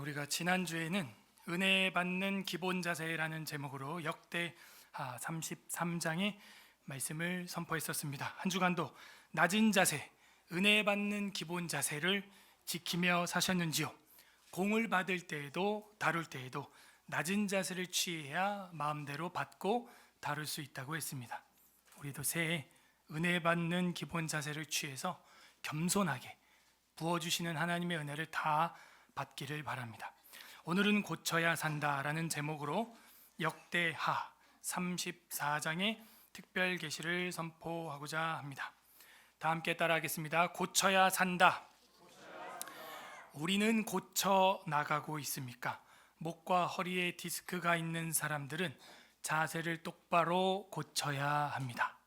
우리가 지난주에는 은혜 받는 기본 자세라는 제목으로 역대하 33장의 말씀을 선포했었습니다. 한 주간도 낮은 자세, 은혜 받는 기본 자세를 지키며 사셨는지요? 공을 받을 때에도 다룰 때에도 낮은 자세를 취해야 마음대로 받고 다룰 수 있다고 했습니다. 우리도 새해 은혜 받는 기본 자세를 취해서 겸손하게 부어주시는 하나님의 은혜를 다 받기를 바랍니다. 오늘은 고쳐야 산다라는 제목으로 역대하 34장의 특별 계시를 선포하고자 합니다. 다 함께 따라하겠습니다. 고쳐야 산다. 우리는 고쳐 나가고 있습니까? 목과 허리에 디스크가 있는 사람들은 자세를 똑바로 고쳐야 합니다.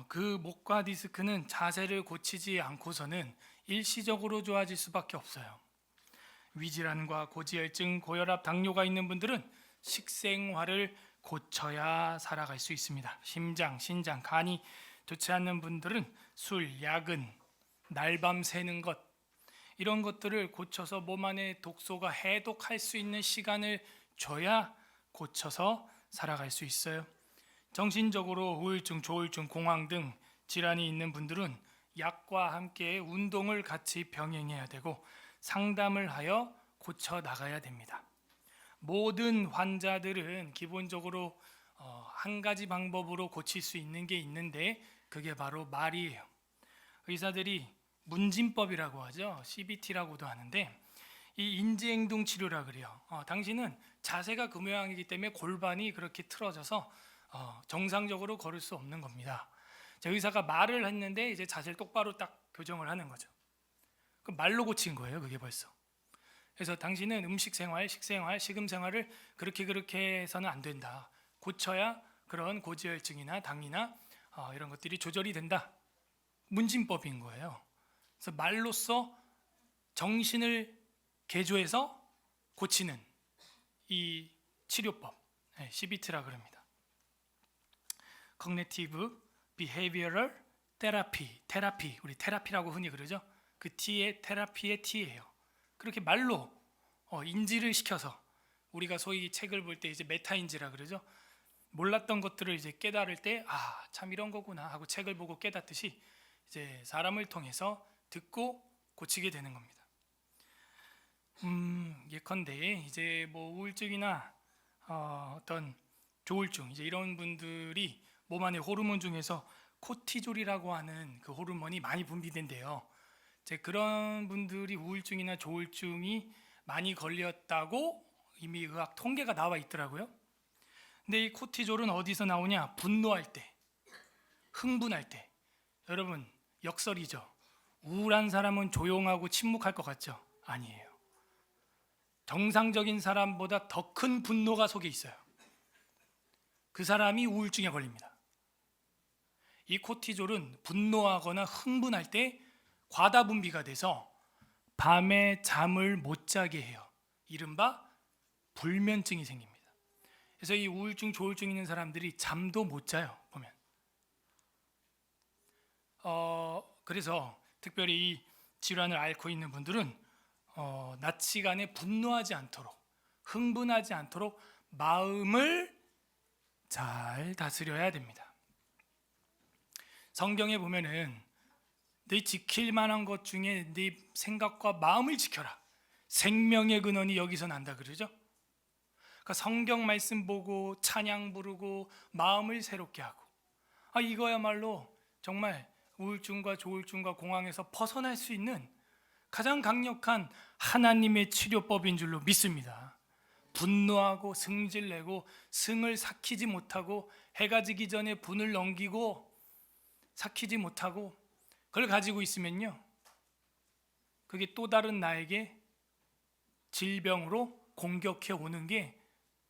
그 목과 디스크는 자세를 고치지 않고서는 일시적으로 좋아질 수밖에 없어요. 위질환과 고지혈증, 고혈압, 당뇨가 있는 분들은 식생활을 고쳐야 살아갈 수 있습니다. 심장, 신장, 간이 좋지 않는 분들은 술, 야근, 날밤 새는 것, 이런 것들을 고쳐서 몸 안에 독소가 해독할 수 있는 시간을 줘야 고쳐서 살아갈 수 있어요. 정신적으로 우울증, 조울증, 공황 등 질환이 있는 분들은 약과 함께 운동을 같이 병행해야 되고 상담을 하여 고쳐 나가야 됩니다. 모든 환자들은 기본적으로 한 가지 방법으로 고칠 수 있는 게 있는데 그게 바로 말이에요. 의사들이 문진법이라고 하죠. CBT라고도 하는데 이 인지행동 치료라 그래요. 당신은 자세가 그 모양이기 때문에 골반이 그렇게 틀어져서 정상적으로 걸을 수 없는 겁니다. 의사가 말을 했는데 이제 자세를 똑바로 딱 교정을 하는 거죠. 그 말로 고친 거예요, 그게 벌써. 그래서 당신은 음식 생활, 식생활, 식음 생활을 그렇게 해서는 안 된다. 고쳐야 그런 고지혈증이나 당이나 이런 것들이 조절이 된다. 문진법인 거예요. 그래서 말로써 정신을 개조해서 고치는 이 치료법, CBT라 그럽니다. Cognitive Behavioral Therapy, 우리 테라피라고 흔히 그러죠. 그 T의 테라피의 T예요. 그렇게 말로 인지를 시켜서 우리가 소위 책을 볼 때 이제 메타인지라 그러죠. 몰랐던 것들을 이제 깨달을 때 참 이런 거구나 하고 책을 보고 깨닫듯이 이제 사람을 통해서 듣고 고치게 되는 겁니다. 예컨대 이제 뭐 우울증이나 어떤 조울증 이제 이런 분들이 몸 안에 호르몬 중에서 코티졸이라고 하는 그 호르몬이 많이 분비된대요. 이제 그런 분들이 우울증이나 조울증이 많이 걸렸다고 이미 의학 통계가 나와 있더라고요. 근데 이 코티졸은 어디서 나오냐? 분노할 때, 흥분할 때. 여러분 역설이죠. 우울한 사람은 조용하고 침묵할 것 같죠? 아니에요. 정상적인 사람보다 더 큰 분노가 속에 있어요. 그 사람이 우울증에 걸립니다. 이 코티졸은 분노하거나 흥분할 때 과다 분비가 돼서 밤에 잠을 못 자게 해요. 이른바 불면증이 생깁니다. 그래서 이 우울증, 조울증 있는 사람들이 잠도 못 자요. 보면. 그래서 특별히 이 질환을 앓고 있는 분들은 낮 시간에 분노하지 않도록, 흥분하지 않도록 마음을 잘 다스려야 됩니다. 성경에 보면은 네 지킬 만한 것 중에 네 생각과 마음을 지켜라. 생명의 근원이 여기서 난다 그러죠. 그러니까 성경 말씀 보고 찬양 부르고 마음을 새롭게 하고 이거야말로 정말 우울증과 조울증과 공황에서 벗어날 수 있는 가장 강력한 하나님의 치료법인 줄로 믿습니다. 분노하고 승질내고 승을 삭히지 못하고 해가 지기 전에 분을 넘기고 삭히지 못하고 그걸 가지고 있으면요, 그게 또 다른 나에게 질병으로 공격해 오는 게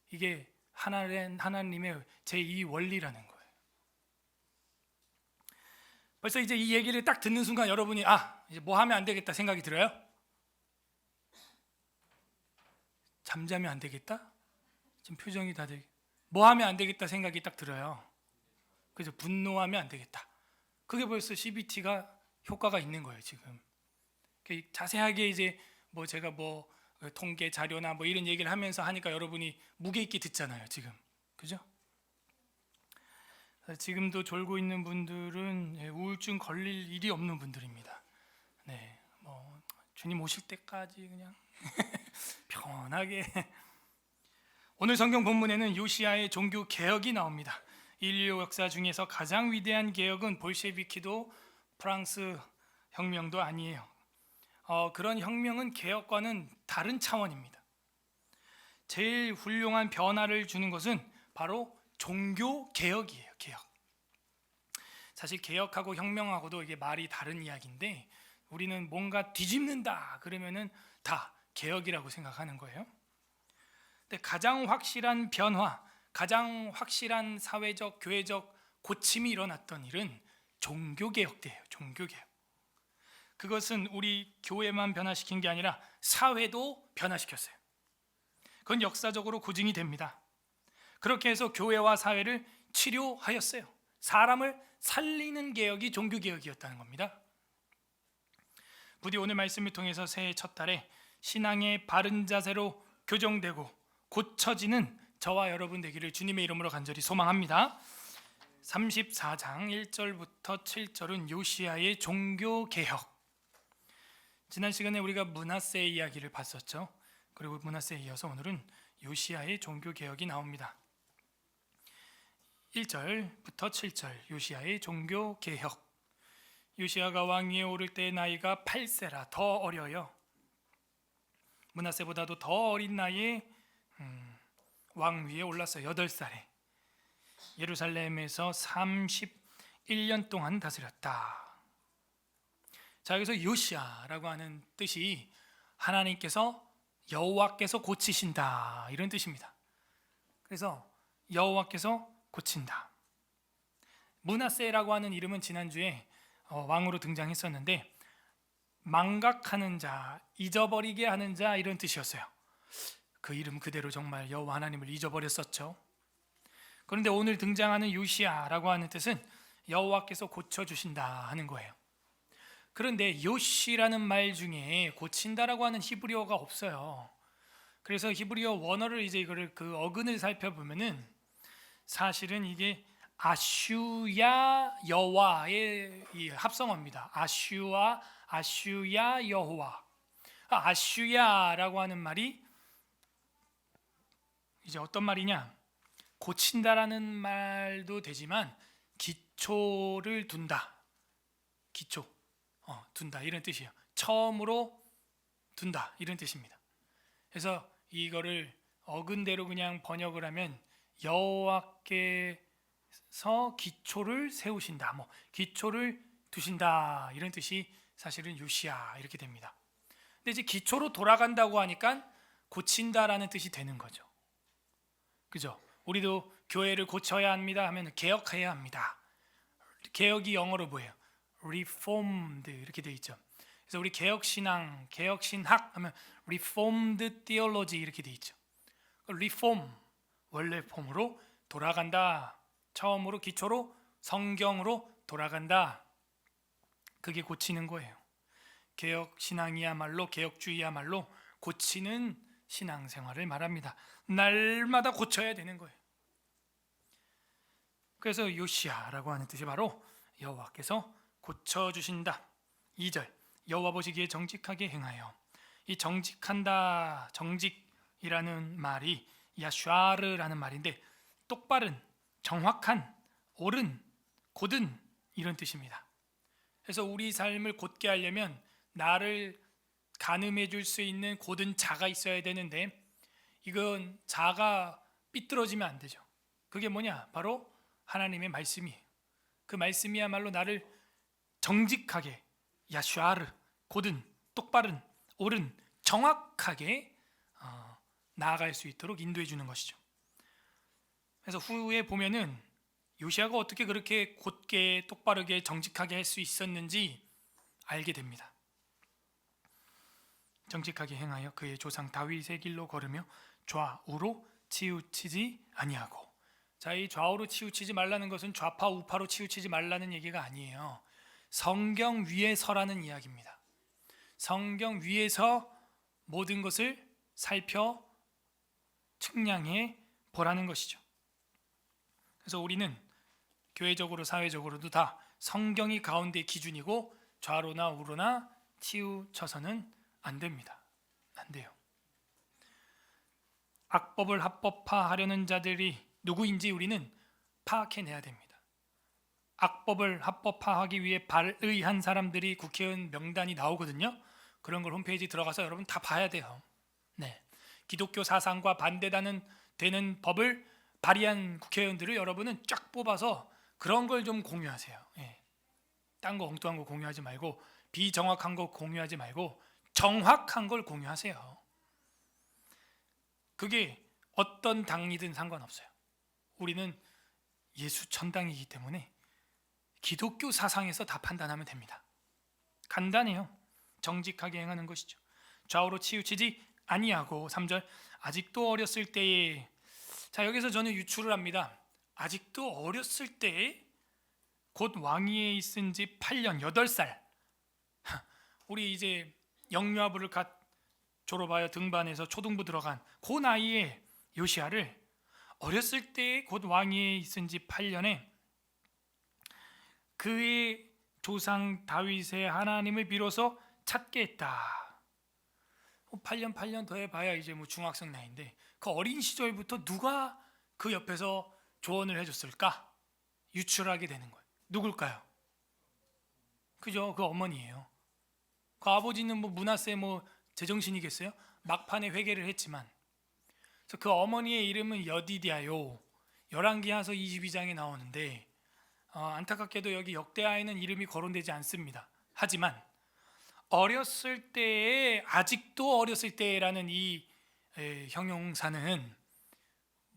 이게 하나님의 제2 원리라는 거예요. 벌써 이제 이 얘기를 딱 듣는 순간 여러분이 이제 뭐 하면 안 되겠다 생각이 들어요? 잠자면 안 되겠다? 지금 표정이 다들 뭐 하면 안 되겠다 생각이 딱 들어요. 그래서 분노하면 안 되겠다. 그게 벌써 CBT가 효과가 있는 거예요, 지금. 자세하게 이제 뭐 제가 뭐 통계 자료나 뭐 이런 얘기를 하면서 하니까 여러분이 무게 있게 듣잖아요, 지금. 그죠? 지금도 졸고 있는 분들은 우울증 걸릴 일이 없는 분들입니다. 네, 뭐 주님 오실 때까지 그냥 편하게. 오늘 성경 본문에는 요시야의 종교 개혁이 나옵니다. 인류 역사 중에서 가장 위대한 개혁은 볼셰비키도 프랑스 혁명도 아니에요. 그런 혁명은 개혁과는 다른 차원입니다. 제일 훌륭한 변화를 주는 것은 바로 종교 개혁이에요. 개혁. 사실 개혁하고 혁명하고도 이게 말이 다른 이야기인데 우리는 뭔가 뒤집는다 그러면은 다 개혁이라고 생각하는 거예요. 근데 가장 확실한 변화, 가장 확실한 사회적, 교회적 고침이 일어났던 일은 종교개혁대예요. 종교개혁. 그것은 우리 교회만 변화시킨 게 아니라 사회도 변화시켰어요. 그건 역사적으로 고증이 됩니다. 그렇게 해서 교회와 사회를 치료하였어요. 사람을 살리는 개혁이 종교개혁이었다는 겁니다. 부디 오늘 말씀을 통해서 새해 첫 달에 신앙의 바른 자세로 교정되고 고쳐지는 저와 여러분 되기를 주님의 이름으로 간절히 소망합니다. 34장 1절부터 7절은 요시야의 종교개혁. 지난 시간에 우리가 므낫세 이야기를 봤었죠. 그리고 므낫세에 이어서 오늘은 요시야의 종교개혁이 나옵니다. 1절부터 7절 요시야의 종교개혁. 요시야가 왕위에 오를 때 나이가 8세라 더 어려요. 므낫세보다도 더 어린 나이에 왕위에 올랐어요. 8살에 예루살렘에서 31년 동안 다스렸다. 자, 여기서 요시야라고 하는 뜻이 하나님께서 여호와께서 고치신다 이런 뜻입니다. 그래서 여호와께서 고친다. 므낫세라고 하는 이름은 지난주에 왕으로 등장했었는데 망각하는 자, 잊어버리게 하는 자 이런 뜻이었어요. 그 이름 그대로 정말 여호와 하나님을 잊어버렸었죠. 그런데 오늘 등장하는 요시야라고 하는 뜻은 여호와께서 고쳐주신다 하는 거예요. 그런데 요시라는 말 중에 고친다라고 하는 히브리어가 없어요. 그래서 히브리어 원어를 이제 이거를 그 어근을 살펴보면은 사실은 이게 아슈야 여호와의 이 합성어입니다. 아슈야 여호와. 아슈야라고 하는 말이 이제 어떤 말이냐? 고친다라는 말도 되지만 기초를 둔다. 기초. 둔다 이런 뜻이에요. 처음으로 둔다 이런 뜻입니다. 그래서 이거를 어근대로 그냥 번역을 하면 여호와께서 기초를 세우신다, 뭐 기초를 두신다 이런 뜻이 사실은 요시야 이렇게 됩니다. 근데 이제 기초로 돌아간다고 하니까 고친다라는 뜻이 되는 거죠. 그죠? 우리도 교회를 고쳐야 합니다 하면 개혁해야 합니다. 개혁이 영어로 뭐예요? reformed 이렇게 돼 있죠. 그래서 우리 개혁신앙, 개혁신학 하면 reformed theology 이렇게 돼 있죠. reform 원래 폼으로 돌아간다. 처음으로 기초로 성경으로 돌아간다. 그게 고치는 거예요. 개혁신앙이야말로 개혁주의야말로 고치는 신앙생활을 말합니다. 날마다 고쳐야 되는 거예요. 그래서 요시야라고 하는 뜻이 바로 여호와께서 고쳐주신다. 2절 여호와 보시기에 정직하게 행하여. 이 정직한다, 정직이라는 말이 야슈아르라는 말인데 똑바른, 정확한, 옳은, 곧은 이런 뜻입니다. 그래서 우리 삶을 곧게 하려면 나를 가늠해 줄 수 있는 곧은 자가 있어야 되는데 이건 자가 삐뚤어지면 안 되죠. 그게 뭐냐? 바로 하나님의 말씀이에요. 그 말씀이야말로 나를 정직하게 야슈아르, 곧은, 똑바른, 옳은, 정확하게 나아갈 수 있도록 인도해 주는 것이죠. 그래서 후에 보면은 요시야가 어떻게 그렇게 곧게 똑바르게 정직하게 할 수 있었는지 알게 됩니다. 정직하게 행하여 그의 조상 다윗의 길로 걸으며 좌우로 치우치지 아니하고. 자, 이 좌우로 치우치지 말라는 것은 좌파 우파로 치우치지 말라는 얘기가 아니에요. 성경 위에 서라는 이야기입니다. 성경 위에서 모든 것을 살펴 측량해 보라는 것이죠. 그래서 우리는 교회적으로 사회적으로도 다 성경이 가운데 기준이고 좌로나 우로나 치우쳐서는 안 됩니다. 안 돼요. 악법을 합법화하려는 자들이 누구인지 우리는 파악해내야 됩니다. 악법을 합법화하기 위해 발의한 사람들이 국회의원 명단이 나오거든요. 그런 걸 홈페이지 들어가서 여러분 다 봐야 돼요. 네, 기독교 사상과 반대되는 법을 발의한 국회의원들을 여러분은 쫙 뽑아서 그런 걸 좀 공유하세요. 예. 딴 거 엉뚱한 거 공유하지 말고 비정확한 거 공유하지 말고 정확한 걸 공유하세요. 그게 어떤 당이든 상관없어요. 우리는 예수 천당이기 때문에 기독교 사상에서 다 판단하면 됩니다. 간단해요. 정직하게 행하는 것이죠. 좌우로 치우치지 아니하고 3절 아직도 어렸을 때에 자 여기서 저는 유추를 합니다. 아직도 어렸을 때에 곧 왕위에 있은 지 8년 8살 우리 이제 영유아부를 갓 졸업하여 등반해서 초등부 들어간 그 나이에 요시야를 어렸을 때에 곧 왕위에 있은 지 8년에 그의 조상 다윗의 하나님을 비로소 찾게 했다. 8년 더 해봐야 이제 뭐 중학생 나이인데 그 어린 시절부터 누가 그 옆에서 조언을 해줬을까? 유출하게 되는 거예요. 누굴까요? 그죠? 그 어머니예요. 그 아버지는 뭐 므낫세 뭐 제정신이겠어요? 막판에 회개를 했지만 그래서 그 어머니의 이름은 여디디아요. 열왕기하서 22장에 나오는데 안타깝게도 여기 역대하에는 이름이 거론되지 않습니다. 하지만 어렸을 때에 아직도 어렸을 때라는 이 형용사는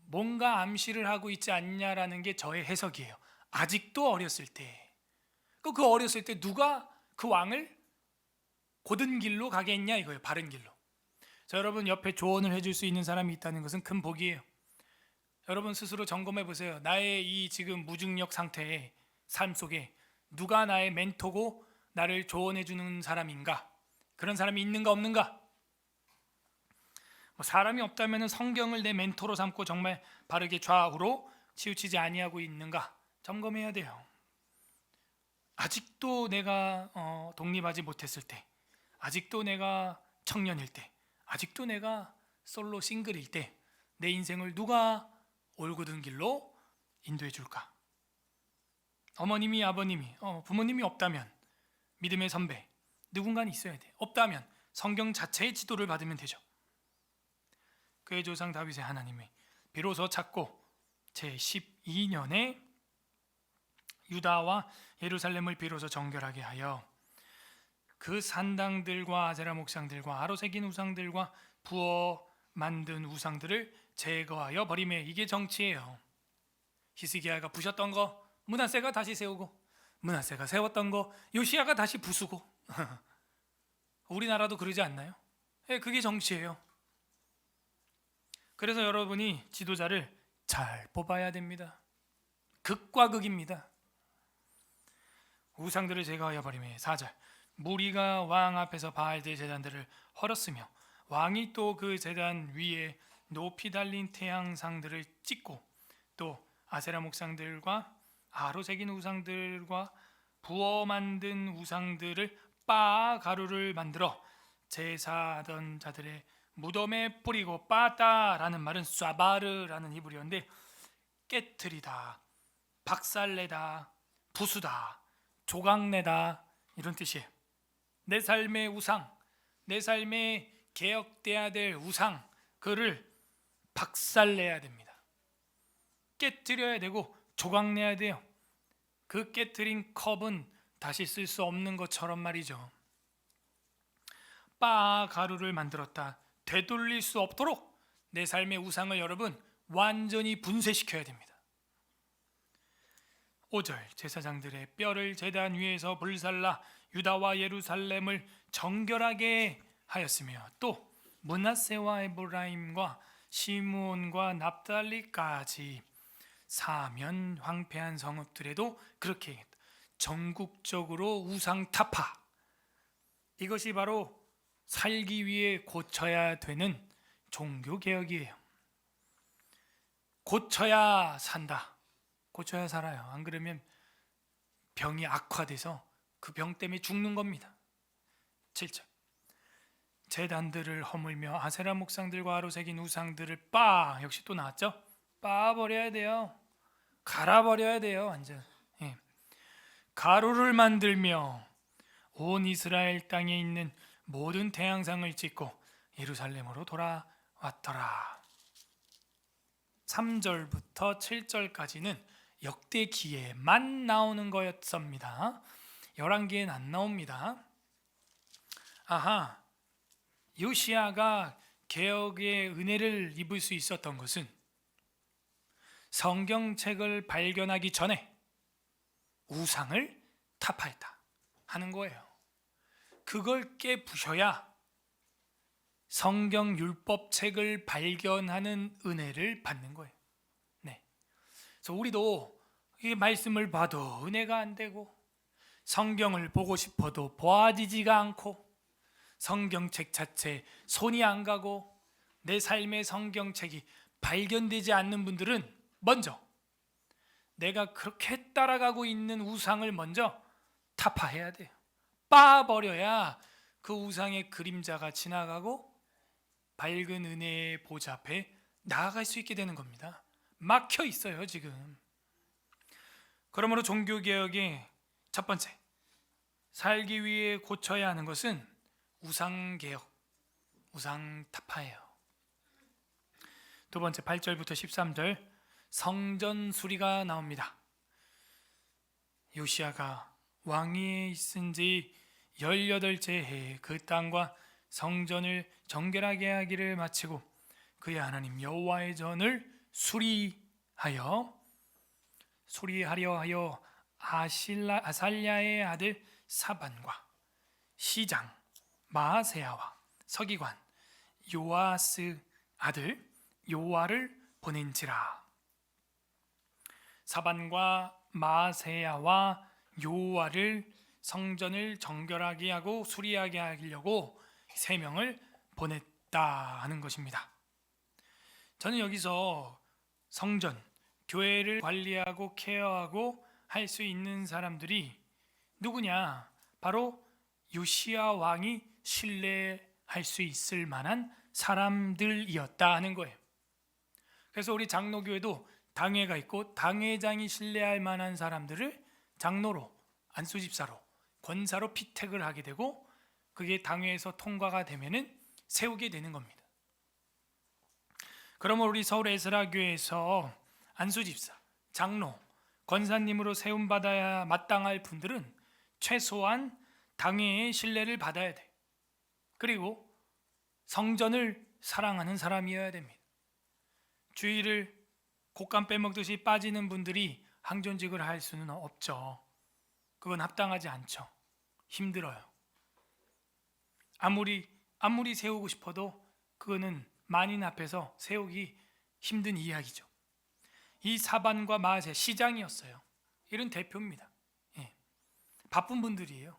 뭔가 암시를 하고 있지 않냐라는 게 저의 해석이에요. 아직도 어렸을 때. 그 어렸을 때 누가 그 왕을 곧은 길로 가게 했냐 이거예요. 바른 길로. 자, 여러분 옆에 조언을 해줄 수 있는 사람이 있다는 것은 큰 복이에요. 여러분 스스로 점검해 보세요. 나의 이 지금 무중력 상태의 삶 속에 누가 나의 멘토고 나를 조언해 주는 사람인가? 그런 사람이 있는가 없는가? 뭐 사람이 없다면 성경을 내 멘토로 삼고 정말 바르게 좌우로 치우치지 아니하고 있는가 점검해야 돼요. 아직도 내가 독립하지 못했을 때, 아직도 내가 청년일 때, 아직도 내가 솔로 싱글일 때 내 인생을 누가 올곧은 길로 인도해 줄까? 어머님이 아버님이 부모님이 없다면 믿음의 선배 누군가는 있어야 돼. 없다면 성경 자체의 지도를 받으면 되죠. 그의 조상 다윗의 하나님이 비로소 찾고 제12년에 유다와 예루살렘을 비로소 정결하게 하여 그 산당들과 아세라 목상들과 아로 새긴 우상들과 부어 만든 우상들을 제거하여 버리매. 이게 정치예요. 히스기야가 부셨던 거 므낫세가 다시 세우고, 므낫세가 세웠던 거 요시야가 다시 부수고. 우리나라도 그러지 않나요? 그게 정치예요. 그래서 여러분이 지도자를 잘 뽑아야 됩니다. 극과 극입니다. 우상들을 제거하여 버리매. 4절 무리가 왕 앞에서 바알들 제단들을 헐었으며 왕이 또 그 제단 위에 높이 달린 태양상들을 찍고 또 아세라 목상들과 아로 새긴 우상들과 부어 만든 우상들을 빻아 가루를 만들어 제사하던 자들의 무덤에 뿌리고 빠따라는 말은 쏴바르라는 히브리어인데 깨트리다, 박살내다, 부수다, 조각내다 이런 뜻이에요. 내 삶의 우상, 내 삶에 개혁돼야 될 우상 그를 박살내야 됩니다. 깨트려야 되고 조각내야 돼요. 그 깨트린 컵은 다시 쓸 수 없는 것처럼 말이죠. 빻아 가루를 만들었다. 되돌릴 수 없도록 내 삶의 우상을 여러분 완전히 분쇄시켜야 됩니다. 5절 제사장들의 뼈를 제단 위에서 불살라 유다와 예루살렘을 정결하게 하였으며 또 므낫세와 에브라임과 시므온과 납달리까지 사면 황폐한 성읍들에도 그렇게 했다. 전국적으로 우상 타파. 이것이 바로 살기 위해 고쳐야 되는 종교 개혁이에요. 고쳐야 산다. 고쳐야 살아요. 안 그러면 병이 악화돼서 그 병 때문에 죽는 겁니다. 7절. 제단들을 허물며 아세라 목상들과 아로 새긴 우상들을 역시 또 나왔죠? 버려야 돼요. 갈아버려야 돼요. 완전. 예. 가루를 만들며 온 이스라엘 땅에 있는 모든 태양상을 찍고 예루살렘으로 돌아왔더라. 3절부터 7절까지는 역대기에만 나오는 거였습니다. 열왕기에는 안 나옵니다. 요시야가 개혁의 은혜를 입을 수 있었던 것은 성경책을 발견하기 전에 우상을 타파했다 하는 거예요. 그걸 깨부셔야 성경 율법책을 발견하는 은혜를 받는 거예요. 네. 그래서 우리도 이 말씀을 봐도 은혜가 안 되고 성경을 보고 싶어도 보아지지가 않고 성경책 자체에 손이 안 가고 내 삶의 성경책이 발견되지 않는 분들은 먼저 내가 그렇게 따라가고 있는 우상을 먼저 타파해야 돼요. 빠버려야 그 우상의 그림자가 지나가고 밝은 은혜의 보좌 앞에 나아갈 수 있게 되는 겁니다. 막혀 있어요 지금. 그러므로 종교개혁의 첫 번째, 살기 위해 고쳐야 하는 것은 우상개혁, 우상타파예요. 두 번째, 8절부터 13절 성전 수리가 나옵니다. 요시야가 왕위에 있은 지 18째 해에 그 땅과 성전을 정결하게 하기를 마치고 그의 하나님 여호와의 전을 수리하려 하여 아살랴의 아들 사반과 시장 마아세야와 서기관 요아스 아들 요아를 보낸지라. 사반과 마아세야와 요아를 성전을 정결하게 하고 수리하게 하려고 3명을 보냈다 하는 것입니다. 저는 여기서 성전, 교회를 관리하고 케어하고 할 수 있는 사람들이 누구냐? 바로 요시야 왕이 신뢰할 수 있을 만한 사람들이었다 하는 거예요. 그래서 우리 장로교회도 당회가 있고 당회장이 신뢰할 만한 사람들을 장로로, 안수집사로, 권사로 피택을 하게 되고 그게 당회에서 통과가 되면은 세우게 되는 겁니다. 그러면 우리 서울 에스라교회에서 안수집사, 장로, 권사님으로 세움받아야 마땅할 분들은 최소한 당회의 신뢰를 받아야 돼. 그리고 성전을 사랑하는 사람이어야 됩니다. 주일을 곶감 빼먹듯이 빠지는 분들이 항존직을 할 수는 없죠. 그건 합당하지 않죠. 힘들어요. 아무리 세우고 싶어도 그거는 만인 앞에서 세우기 힘든 이야기죠. 이 사반과 마아세 시장이었어요. 이런 대표입니다. 예. 바쁜 분들이에요.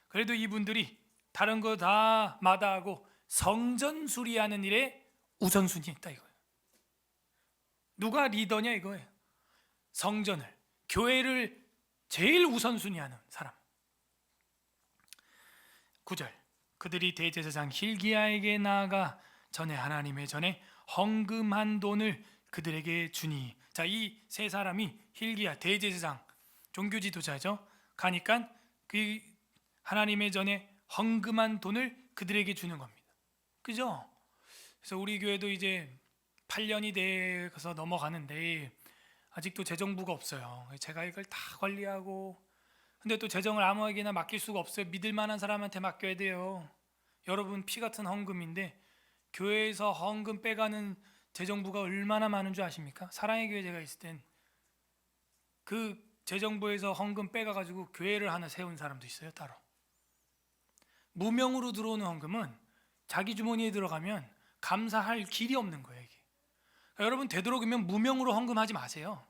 그래도 이분들이 다른 거 다 마다하고 성전 수리하는 일에 우선순위했다 이거예요. 누가 리더냐 이거예요. 성전을, 교회를 제일 우선순위하는 사람. 9절 그들이 대제사장 힐기야에게 나아가 전에 하나님의 전에 헌금한 돈을 그들에게 주니. 자, 이 세 사람이 힐기야 대제사장 종교 지도자죠. 가니까 그 하나님의 전에 헌금한 돈을 그들에게 주는 겁니다. 그죠? 그래서 우리 교회도 이제 8년이 돼서 넘어가는데 아직도 재정부가 없어요. 제가 이걸 다 관리하고, 근데 또 재정을 아무에게나 맡길 수가 없어요. 믿을 만한 사람한테 맡겨야 돼요. 여러분 피 같은 헌금인데 교회에서 헌금 빼가는 재정부가 얼마나 많은 줄 아십니까? 사랑의 교회 제가 있을 땐 그 재정부에서 헌금 빼가가지고 교회를 하나 세운 사람도 있어요. 따로. 무명으로 들어오는 헌금은 자기 주머니에 들어가면 감사할 길이 없는 거예요. 이게. 그러니까 여러분 되도록이면 무명으로 헌금하지 마세요.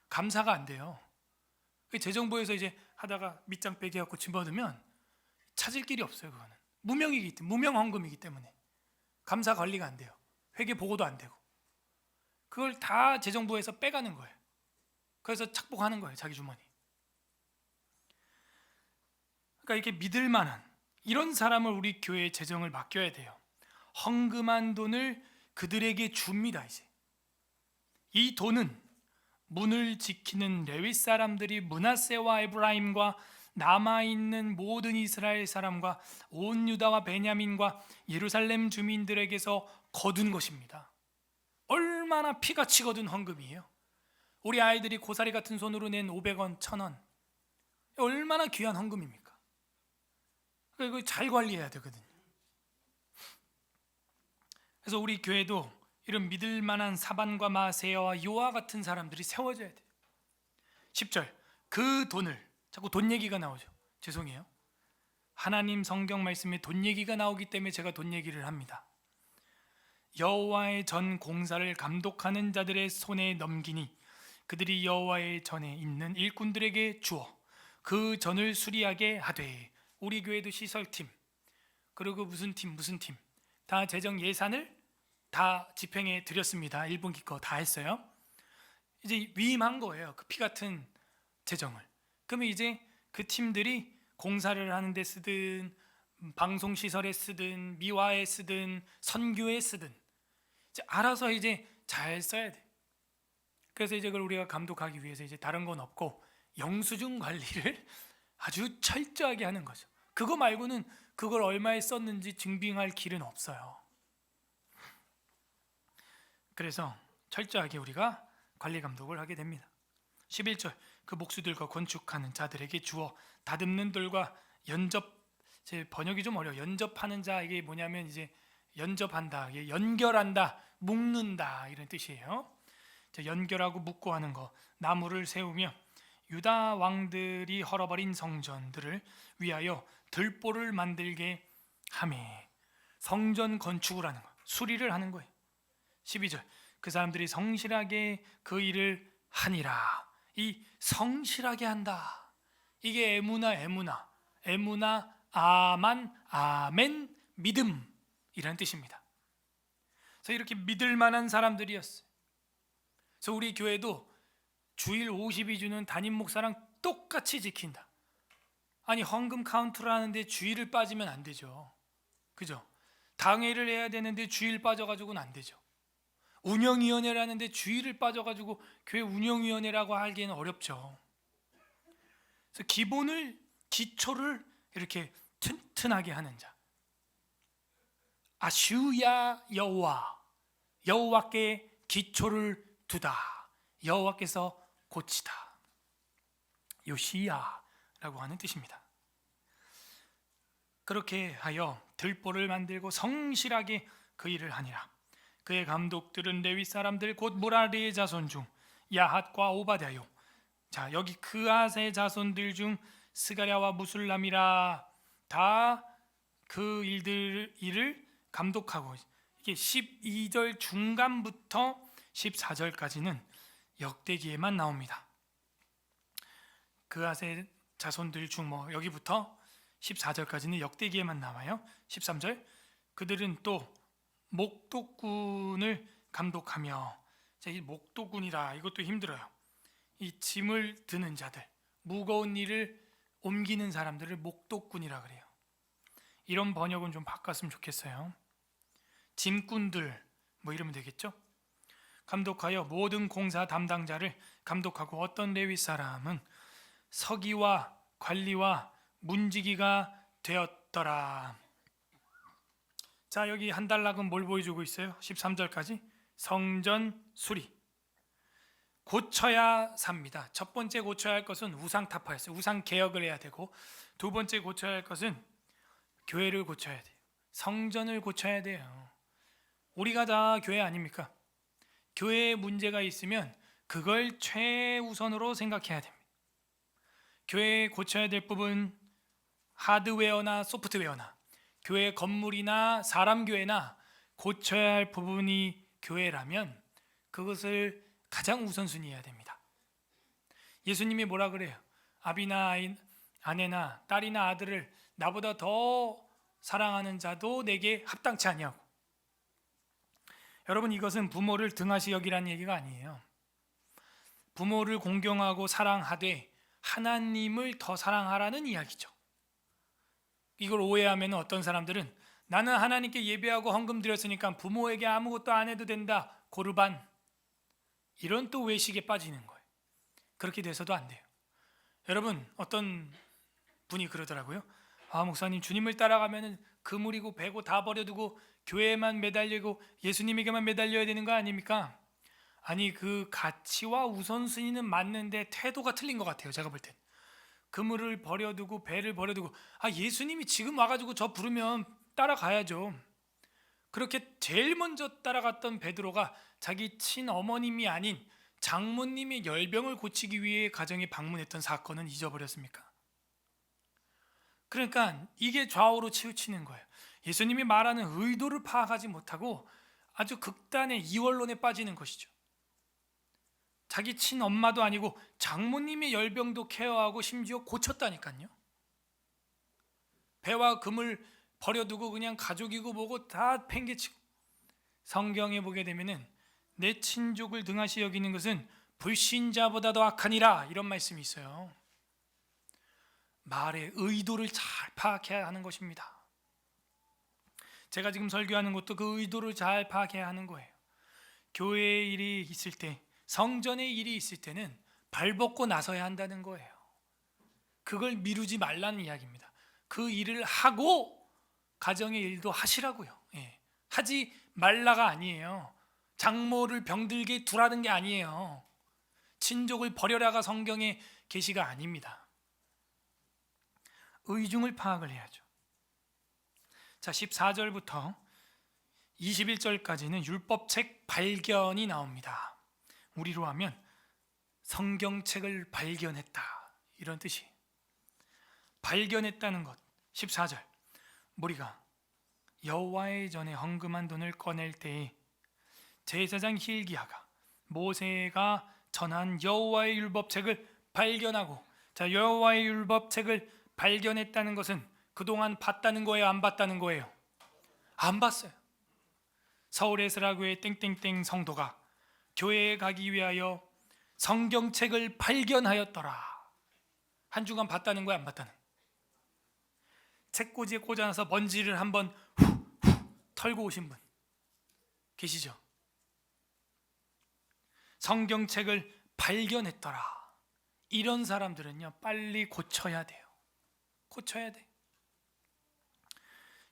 감사가 안 돼요. 재정부에서 이제 하다가 밑장 빼기 갖고 집어넣으면 찾을 길이 없어요. 그거는 무명 헌금이기 때문에 감사 관리가 안 돼요. 회계 보고도 안 되고. 그걸 다 재정부에서 빼가는 거예요. 그래서 착복하는 거예요, 자기 주머니. 그러니까 이렇게 믿을 만한 이런 사람을 우리 교회에 재정을 맡겨야 돼요. 헌금한 돈을 그들에게 줍니다. 이제 이 돈은 문을 지키는 레위 사람들이 므낫세와 에브라임과 남아있는 모든 이스라엘 사람과 온 유다와 베냐민과 예루살렘 주민들에게서 거둔 것입니다. 얼마나 피같이 거둔 헌금이에요. 우리 아이들이 고사리 같은 손으로 낸 500원, 1000원, 얼마나 귀한 헌금입니까? 이거 잘 관리해야 되거든요. 그래서 우리 교회도 이런 믿을 만한 사반과 마세야와 요아 같은 사람들이 세워져야 돼요. 10절, 그 돈을, 자꾸 돈 얘기가 나오죠. 죄송해요. 하나님 성경 말씀에 돈 얘기가 나오기 때문에 제가 돈 얘기를 합니다. 여호와의 전 공사를 감독하는 자들의 손에 넘기니 그들이 여호와의 전에 있는 일꾼들에게 주어 그 전을 수리하게 하되. 우리 교회도 시설팀, 그리고 무슨 팀 다 재정 예산을 다 집행해 드렸습니다. 1분기 거 다 했어요. 이제 위임한 거예요, 그 피 같은 재정을. 그러면 이제 그 팀들이 공사를 하는 데 쓰든 방송시설에 쓰든 미화에 쓰든 선교에 쓰든 이제 알아서 이제 잘 써야 돼. 그래서 이제 그걸 우리가 감독하기 위해서 이제 다른 건 없고 영수증 관리를 아주 철저하게 하는 거죠. 그거 말고는 그걸 얼마에 썼는지 증빙할 길은 없어요. 그래서 철저하게 우리가 관리 감독을 하게 됩니다. 11절, 그 목수들과 건축하는 자들에게 주어 다듬는 돌과 제 번역이 좀 어려워. 연접하는 자, 이게 뭐냐면 이제 연접한다, 연결한다, 묶는다 이런 뜻이에요. 연결하고 묶고 하는 거, 나무를 세우며 유다 왕들이 헐어버린 성전들을 위하여 들보를 만들게 하매. 성전 건축을 하는 거, 수리를 하는 거예요. 12절, 그 사람들이 성실하게 그 일을 하니라. 이 성실하게 한다, 이게 에무나, 아만, 아멘, 믿음이라는 뜻입니다. 그래서 이렇게 믿을 만한 사람들이었어요. 그래서 우리 교회도 주일 52주는 담임 목사랑 똑같이 지킨다. 아니, 헌금 카운트를 하는데 주일을 빠지면 안 되죠. 그죠? 당회를 해야 되는데 주일 빠져가지고는 안 되죠. 운영위원회라는데 주일을 빠져가지고 교회 운영위원회라고 하기에는 어렵죠. 그래서 기초를 이렇게 튼튼하게 하는 자, 아슈야 여호와께 기초를 두다, 여호와께서 고치다, 요시야라고 하는 뜻입니다. 그렇게 하여 들보를 만들고 성실하게 그 일을 하니라. 그의 감독들은 레위 사람들 곧 무라리의 자손 중 야핫과 오바댜요. 자, 여기 그앗의 자손들 중 스가랴와 무술람이라. 다 그 일을 감독하고, 이게 12절 중간부터 14절까지는 역대기에만 나옵니다. 그앗의 자손들 중 여기부터 14절까지는 역대기에만 나와요. 13절, 그들은 또 목독군을 감독하며. 이 목독군이라, 이것도 힘들어요. 이 짐을 드는 자들, 무거운 일을 옮기는 사람들을 목독군이라 그래요. 이런 번역은 좀 바꿨으면 좋겠어요. 짐꾼들 이러면 되겠죠. 감독하여 모든 공사 담당자를 감독하고, 어떤 레위 사람은 서기와 관리와 문지기가 되었더라. 자, 여기 한 단락은 뭘 보여주고 있어요? 13절까지 성전 수리, 고쳐야 삽니다. 첫 번째 고쳐야 할 것은 우상 타파였어요. 우상 개혁을 해야 되고, 두 번째 고쳐야 할 것은 교회를 고쳐야 돼요. 성전을 고쳐야 돼요. 우리가 다 교회 아닙니까? 교회에 문제가 있으면 그걸 최우선으로 생각해야 됩니다. 교회에 고쳐야 될 부분, 하드웨어나 소프트웨어나 교회 건물이나 사람 교회나 고쳐야 할 부분이 교회라면 그것을 가장 우선순위해야 됩니다. 예수님이 뭐라 그래요? 아비나 아내나 딸이나 아들을 나보다 더 사랑하는 자도 내게 합당치 아니하고. 여러분, 이것은 부모를 등하시 여기라는 얘기가 아니에요. 부모를 공경하고 사랑하되 하나님을 더 사랑하라는 이야기죠. 이걸 오해하면 어떤 사람들은 나는 하나님께 예배하고 헌금 드렸으니까 부모에게 아무것도 안 해도 된다, 고르반, 이런 또 외식에 빠지는 거예요. 그렇게 돼서도 안 돼요. 여러분, 어떤 분이 그러더라고요. 목사님, 주님을 따라가면 그물이고 배고 다 버려두고 교회에만 매달리고 예수님에게만 매달려야 되는 거 아닙니까? 아니, 그 가치와 우선순위는 맞는데 태도가 틀린 것 같아요. 제가 볼 땐 그물을 버려두고 배를 버려두고, 예수님이 지금 와가지고 저 부르면 따라가야죠. 그렇게 제일 먼저 따라갔던 베드로가 자기 친어머님이 아닌 장모님의 열병을 고치기 위해 가정에 방문했던 사건은 잊어버렸습니까? 그러니까 이게 좌우로 치우치는 거예요. 예수님이 말하는 의도를 파악하지 못하고 아주 극단의 이원론에 빠지는 것이죠. 자기 친엄마도 아니고 장모님의 열병도 케어하고 심지어 고쳤다니까요. 배와 금을 버려두고 그냥 가족이고 뭐고 다 팽개치고. 성경에 보게 되면은 내 친족을 등하시 여기는 것은 불신자보다 더 악하니라, 이런 말씀이 있어요. 말의 의도를 잘 파악해야 하는 것입니다. 제가 지금 설교하는 것도 그 의도를 잘 파악해야 하는 거예요. 교회의 일이 있을 때, 성전의 일이 있을 때는 발벗고 나서야 한다는 거예요. 그걸 미루지 말라는 이야기입니다. 그 일을 하고 가정의 일도 하시라고요. 하지 말라가 아니에요. 장모를 병들게 두라는 게 아니에요. 친족을 버려라가 성경의 계시가 아닙니다. 의중을 파악을 해야죠. 자, 14절부터 21절까지는 율법책 발견이 나옵니다. 우리로 하면 성경책을 발견했다, 이런 뜻이. 발견했다는 것. 14절, 무리가 여호와의 전에 헌금한 돈을 꺼낼 때에 제사장 hil기야가 모세가 전한 여호와의 율법책을 발견하고, 자, 여호와의 율법책을 발견했다는 것은 그동안 봤다는 거예요, 안 봤다는 거예요? 안 봤어요. 서울 에스라교회 땡땡땡 성도가 교회에 가기 위하여 성경책을 발견하였더라. 한 주간 봤다는 거야, 안 봤다는? 책꽂이에 꽂아놔서 먼지를 한번 후 털고 오신 분 계시죠? 성경책을 발견했더라. 이런 사람들은요, 빨리 고쳐야 돼요. 고쳐야 돼.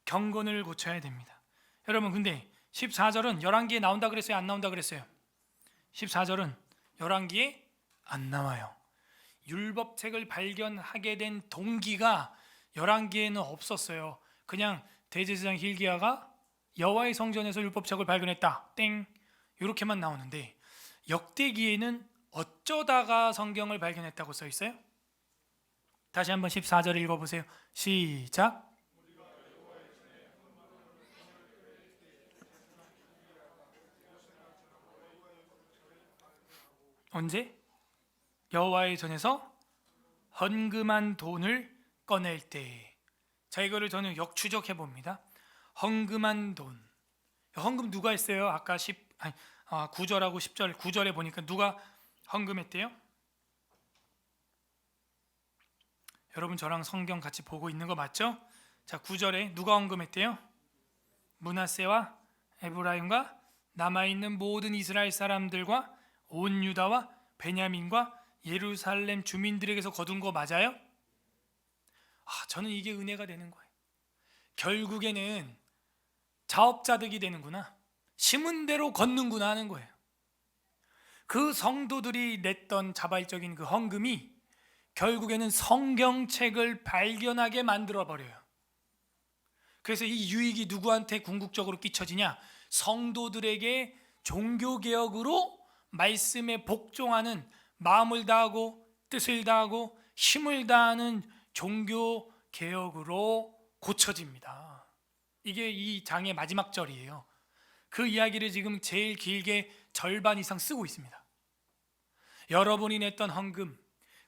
경건을 고쳐야 됩니다. 여러분, 근데 14절은 열왕기에 나온다 그랬어요, 안 나온다 그랬어요? 14절은 열왕기에 안 나와요. 율법책을 발견하게 된 동기가 열왕기에는 없었어요. 그냥 대제사장 hil기야가 여호와의 성전에서 율법책을 발견했다, 땡, 이렇게만 나오는데, 역대기에는 어쩌다가 성경을 발견했다고 써 있어요? 다시 한번 14절 읽어보세요. 시작. 언제? 여호와의 전에서 헌금한 돈을 꺼낼 때. 자, 이거를 저는 역추적해 봅니다. 헌금한 돈. 헌금 누가 했어요? 아까 9절하고 10절, 9절에 보니까 누가 헌금했대요? 여러분, 저랑 성경 같이 보고 있는 거 맞죠? 자, 9절에 누가 헌금했대요? 므낫세와 에브라임과 남아있는 모든 이스라엘 사람들과 온 유다와 베냐민과 예루살렘 주민들에게서 거둔 거 맞아요? 저는 이게 은혜가 되는 거예요. 결국에는 자업자득이 되는구나, 심은 대로 걷는구나 하는 거예요. 그 성도들이 냈던 자발적인 그 헌금이 결국에는 성경책을 발견하게 만들어버려요. 그래서 이 유익이 누구한테 궁극적으로 끼쳐지냐? 성도들에게 종교개혁으로 말씀에 복종하는, 마음을 다하고 뜻을 다하고 힘을 다하는 종교개혁으로 고쳐집니다. 이게 이 장의 마지막 절이에요. 그 이야기를 지금 제일 길게 절반 이상 쓰고 있습니다. 여러분이 냈던 헌금,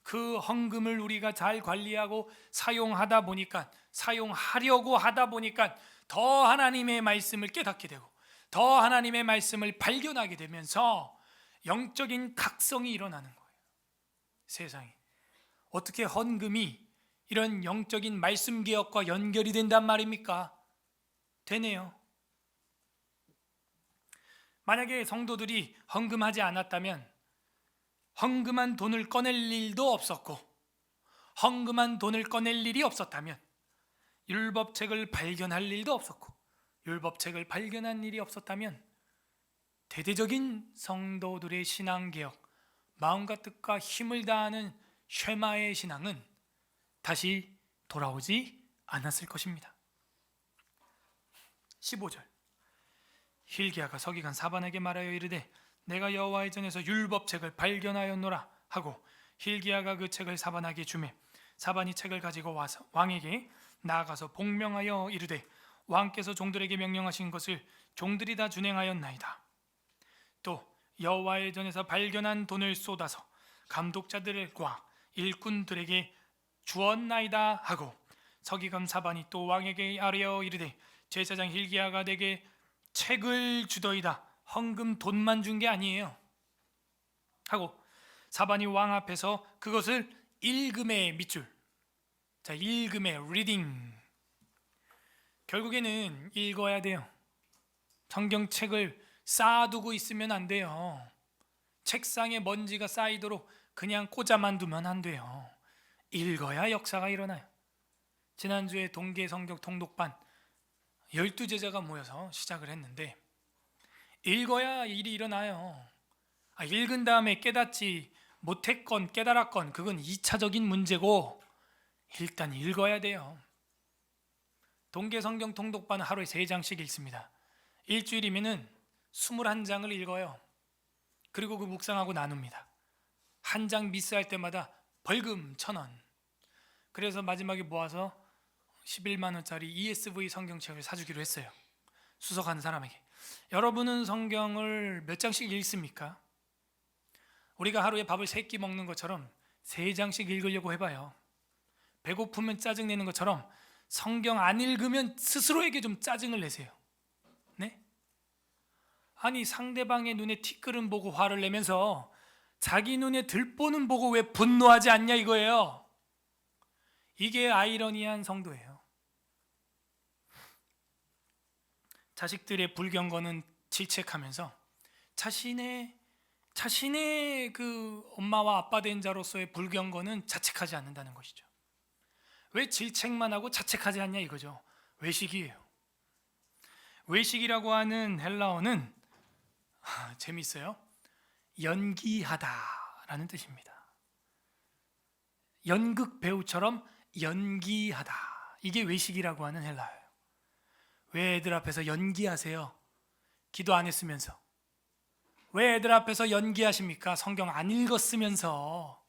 그 헌금을 우리가 잘 관리하고 사용하려고 하다 보니까 더 하나님의 말씀을 깨닫게 되고 더 하나님의 말씀을 발견하게 되면서 영적인 각성이 일어나는 거예요. 세상에 어떻게 헌금이 이런 영적인 말씀 개혁과 연결이 된단 말입니까? 되네요. 만약에 성도들이 헌금하지 않았다면 헌금한 돈을 꺼낼 일도 없었고 헌금한 돈을 꺼낼 일이 없었다면 율법책을 발견할 일도 없었고 율법책을 발견한 일이 없었다면 대대적인 성도들의 신앙개혁, 마음과 뜻과 힘을 다하는 쉐마의 신앙은 다시 돌아오지 않았을 것입니다. 15절 hil기야가 서기관 사반에게 말하여 이르되 내가 여호와의 전에서 율법책을 발견하였노라 하고 hil기야가 그 책을 사반에게 주매 사반이 책을 가지고 와서 왕에게 나아가서 복명하여 이르되 왕께서 종들에게 명령하신 것을 종들이 다 준행하였나이다. 또 여호와의 전에서 발견한 돈을 쏟아서 감독자들과 일꾼들에게 주었나이다 하고 서기관 사반이 또 왕에게 아뢰어 이르되 제사장 hil기야가 내게 책을 주더이다. 헌금 돈만 준 게 아니에요 하고 사반이 왕 앞에서 그것을 읽음의 밑줄, 자 읽음의 reading, 결국에는 읽어야 돼요. 성경책을 쌓아두고 있으면 안 돼요. 책상에 먼지가 쌓이도록 그냥 꽂아만 두면 안 돼요. 읽어야 역사가 일어나요. 지난주에 동계 성경 통독반 12제자가 모여서 시작을 했는데 읽어야 일이 일어나요. 읽은 다음에 깨닫지 못했건 깨달았건 그건 2차적인 문제고 일단 읽어야 돼요. 동계 성경 통독반은 하루에 3장씩 읽습니다. 일주일이면은 21장을 읽어요. 그리고 그 묵상하고 나눕니다. 한 장 미스할 때마다 벌금 1,000원. 그래서 마지막에 모아서 11만 원짜리 ESV 성경책을 사주기로 했어요. 수석하는 사람에게. 여러분은 성경을 몇 장씩 읽습니까? 우리가 하루에 밥을 3끼 먹는 것처럼 3장씩 읽으려고 해봐요. 배고프면 짜증내는 것처럼 성경 안 읽으면 스스로에게 좀 짜증을 내세요. 네? 아니 상대방의 눈에 티끌은 보고 화를 내면서 자기 눈에 들보는 보고 왜 분노하지 않냐 이거예요. 이게 아이러니한 성도예요. 자식들의 불경건은 질책하면서 자신의 그 엄마와 아빠 된 자로서의 불경건은 자책하지 않는다는 것이죠. 왜 질책만 하고 자책하지 않냐 이거죠. 외식이에요. 외식이라고 하는 헬라어는 재밌어요. 연기하다라는 뜻입니다. 연극 배우처럼 연기하다. 이게 외식이라고 하는 헬라어예요. 왜 애들 앞에서 연기하세요? 기도 안 했으면서. 왜 애들 앞에서 연기하십니까? 성경 안 읽었으면서.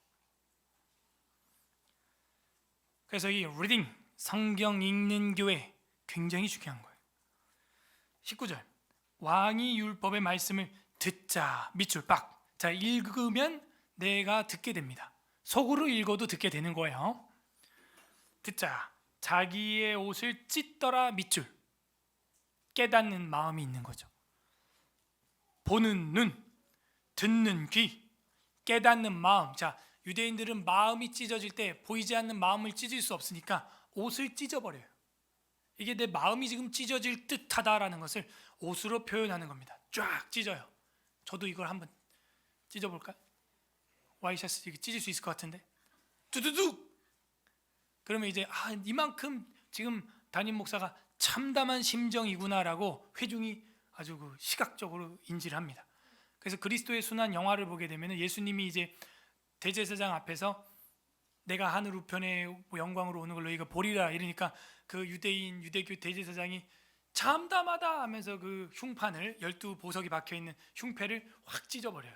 그래서 이 reading, 성경 읽는 교회 굉장히 중요한 거예요. 19절 왕이 율법의 말씀을 듣자 밑줄 빡. 자 읽으면 내가 듣게 됩니다. 속으로 읽어도 듣게 되는 거예요. 듣자 자기의 옷을 찢더라 밑줄. 깨닫는 마음이 있는 거죠. 보는 눈, 듣는 귀, 깨닫는 마음. 자 유대인들은 마음이 찢어질 때 보이지 않는 마음을 찢을 수 없으니까 옷을 찢어버려요. 이게 내 마음이 지금 찢어질 듯하다라는 것을 옷으로 표현하는 겁니다. 쫙 찢어요. 저도 이걸 한번 찢어볼까요? 와이셔츠 이게 찢을 수 있을 것 같은데 두두둑. 그러면 이제 이만큼 지금 담임 목사가 참담한 심정이구나라고 회중이 아주 그 시각적으로 인지를 합니다. 그래서 그리스도의 순환 영화를 보게 되면 예수님이 이제 대제사장 앞에서 내가 하늘 우편에 영광으로 오는 걸 너희가 보리라 이러니까 그 유대교 대제사장이 참담하다 하면서 그 흉판을 12보석이 박혀있는 흉패를 확 찢어버려요.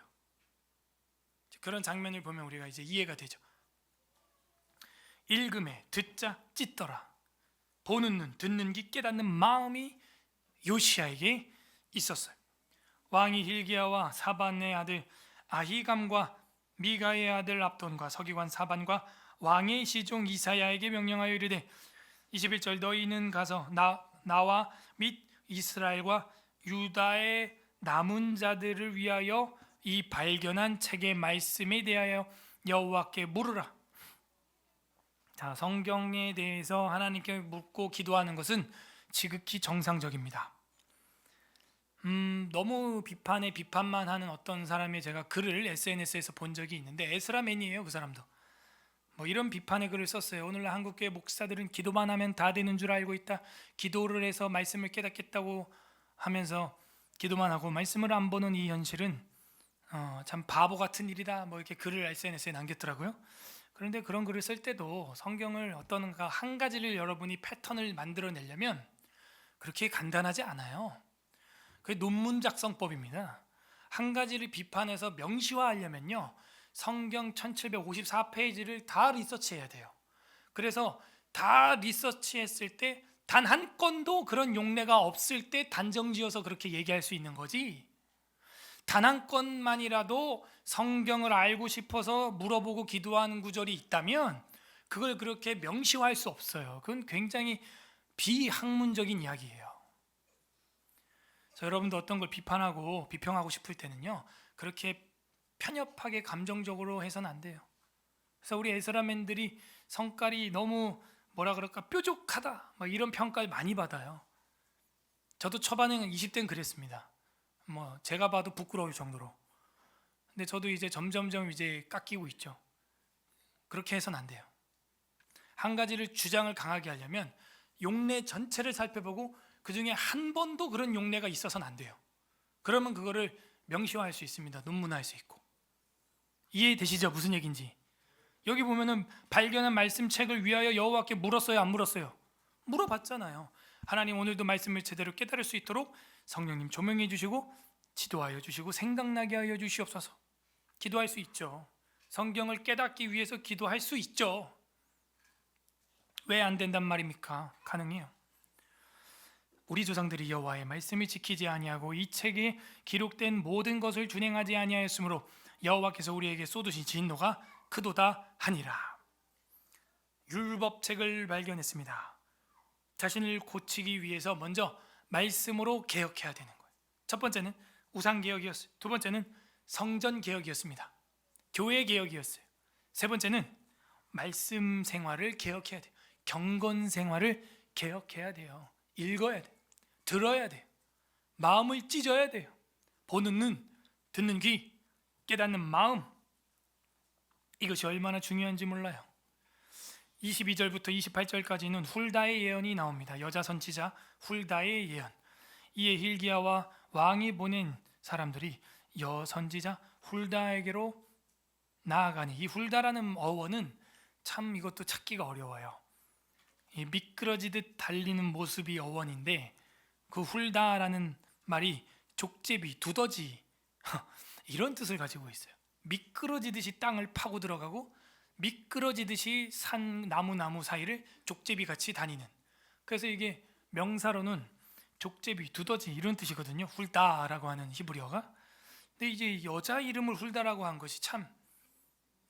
그런 장면을 보면 우리가 이제 이해가 되죠. 읽음에 듣자 찢더라. 보는 눈, 듣는 귀, 깨닫는 마음이 요시야에게 있었어요. 왕이 hil기야와 사반의 아들 아히감과 미가의 아들 압돈과 서기관 사반과 왕의 시종 이사야에게 명령하여 이르되 21절 너희는 가서 나와 및 이스라엘과 유다의 남은 자들을 위하여 이 발견한 책의 말씀에 대하여 여호와께 물으라. 자, 성경에 대해서 하나님께 묻고 기도하는 것은 지극히 정상적입니다. 너무 비판만 하는 어떤 사람의 제가 글을 SNS에서 본 적이 있는데 에스라맨이에요. 그 사람도 뭐 이런 비판의 글을 썼어요. 오늘날 한국교회 목사들은 기도만 하면 다 되는 줄 알고 있다. 기도를 해서 말씀을 깨닫겠다고 하면서 기도만 하고 말씀을 안 보는 이 현실은 참 바보 같은 일이다. 뭐 이렇게 글을 SNS에 남겼더라고요. 그런데 그런 글을 쓸 때도 성경을 어떤가 한 가지를 여러분이 패턴을 만들어내려면 그렇게 간단하지 않아요. 그게 논문 작성법입니다. 한 가지를 비판해서 명시화하려면요, 성경 1754페이지를 다 리서치해야 돼요. 그래서 다 리서치했을 때 단 한 건도 그런 용례가 없을 때 단정지어서 그렇게 얘기할 수 있는 거지, 단 한 건만이라도 성경을 알고 싶어서 물어보고 기도하는 구절이 있다면 그걸 그렇게 명시화할 수 없어요. 그건 굉장히 비학문적인 이야기예요. 그래서 여러분도 어떤 걸 비판하고 비평하고 싶을 때는요, 그렇게 편협하게 감정적으로 해서는 안 돼요. 그래서 우리 에스라맨들이 성깔이 너무 뭐라 그럴까 뾰족하다 뭐 이런 평가를 많이 받아요. 저도 초반에는 20대는 그랬습니다. 뭐 제가 봐도 부끄러울 정도로. 근데 저도 이제 점점점 이제 깎이고 있죠. 그렇게 해서는 안 돼요. 한 가지를 주장을 강하게 하려면 용례 전체를 살펴보고 그 중에 한 번도 그런 용례가 있어서는 안 돼요. 그러면 그거를 명시화할 수 있습니다. 논문화할 수 있고. 이해되시죠? 무슨 얘기인지. 여기 보면은 발견한 말씀책을 위하여 여호와께 물었어요, 안 물었어요? 물어봤잖아요. 하나님 오늘도 말씀을 제대로 깨달을 수 있도록 성령님 조명해 주시고 지도하여 주시고 생각나게 하여 주시옵소서. 기도할 수 있죠. 성경을 깨닫기 위해서 기도할 수 있죠. 왜 안 된단 말입니까? 가능해요. 우리 조상들이 여호와의 말씀을 지키지 아니하고 이 책에 기록된 모든 것을 준행하지 아니하였으므로 여호와께서 우리에게 쏟으신 진노가 크도다 하니라. 율법책을 발견했습니다. 자신을 고치기 위해서 먼저 말씀으로 개혁해야 되는 거예요. 첫 번째는 우상개혁이었어요. 두 번째는 성전개혁이었습니다. 교회개혁이었어요. 세 번째는 말씀 생활을 개혁해야 돼요. 경건 생활을 개혁해야 돼요. 읽어야 돼요. 들어야 돼요. 마음을 찢어야 돼요. 보는 눈, 듣는 귀, 깨닫는 마음, 이것이 얼마나 중요한지 몰라요. 22절부터 28절까지는 훌다의 예언이 나옵니다. 여자 선지자 훌다의 예언. 이에 hil기야와 왕이 보낸 사람들이 여선지자 훌다에게로 나아가니, 이 훌다라는 어원은 참 이것도 찾기가 어려워요. 이 미끄러지듯 달리는 모습이 어원인데 그 훌다라는 말이 족제비, 두더지 이런 뜻을 가지고 있어요. 미끄러지듯이 땅을 파고 들어가고 미끄러지듯이 산 나무 사이를 족제비같이 다니는, 그래서 이게 명사로는 족제비, 두더지 이런 뜻이거든요. 훌다라고 하는 히브리어가. 근데 이제 여자 이름을 훌다라고 한 것이 참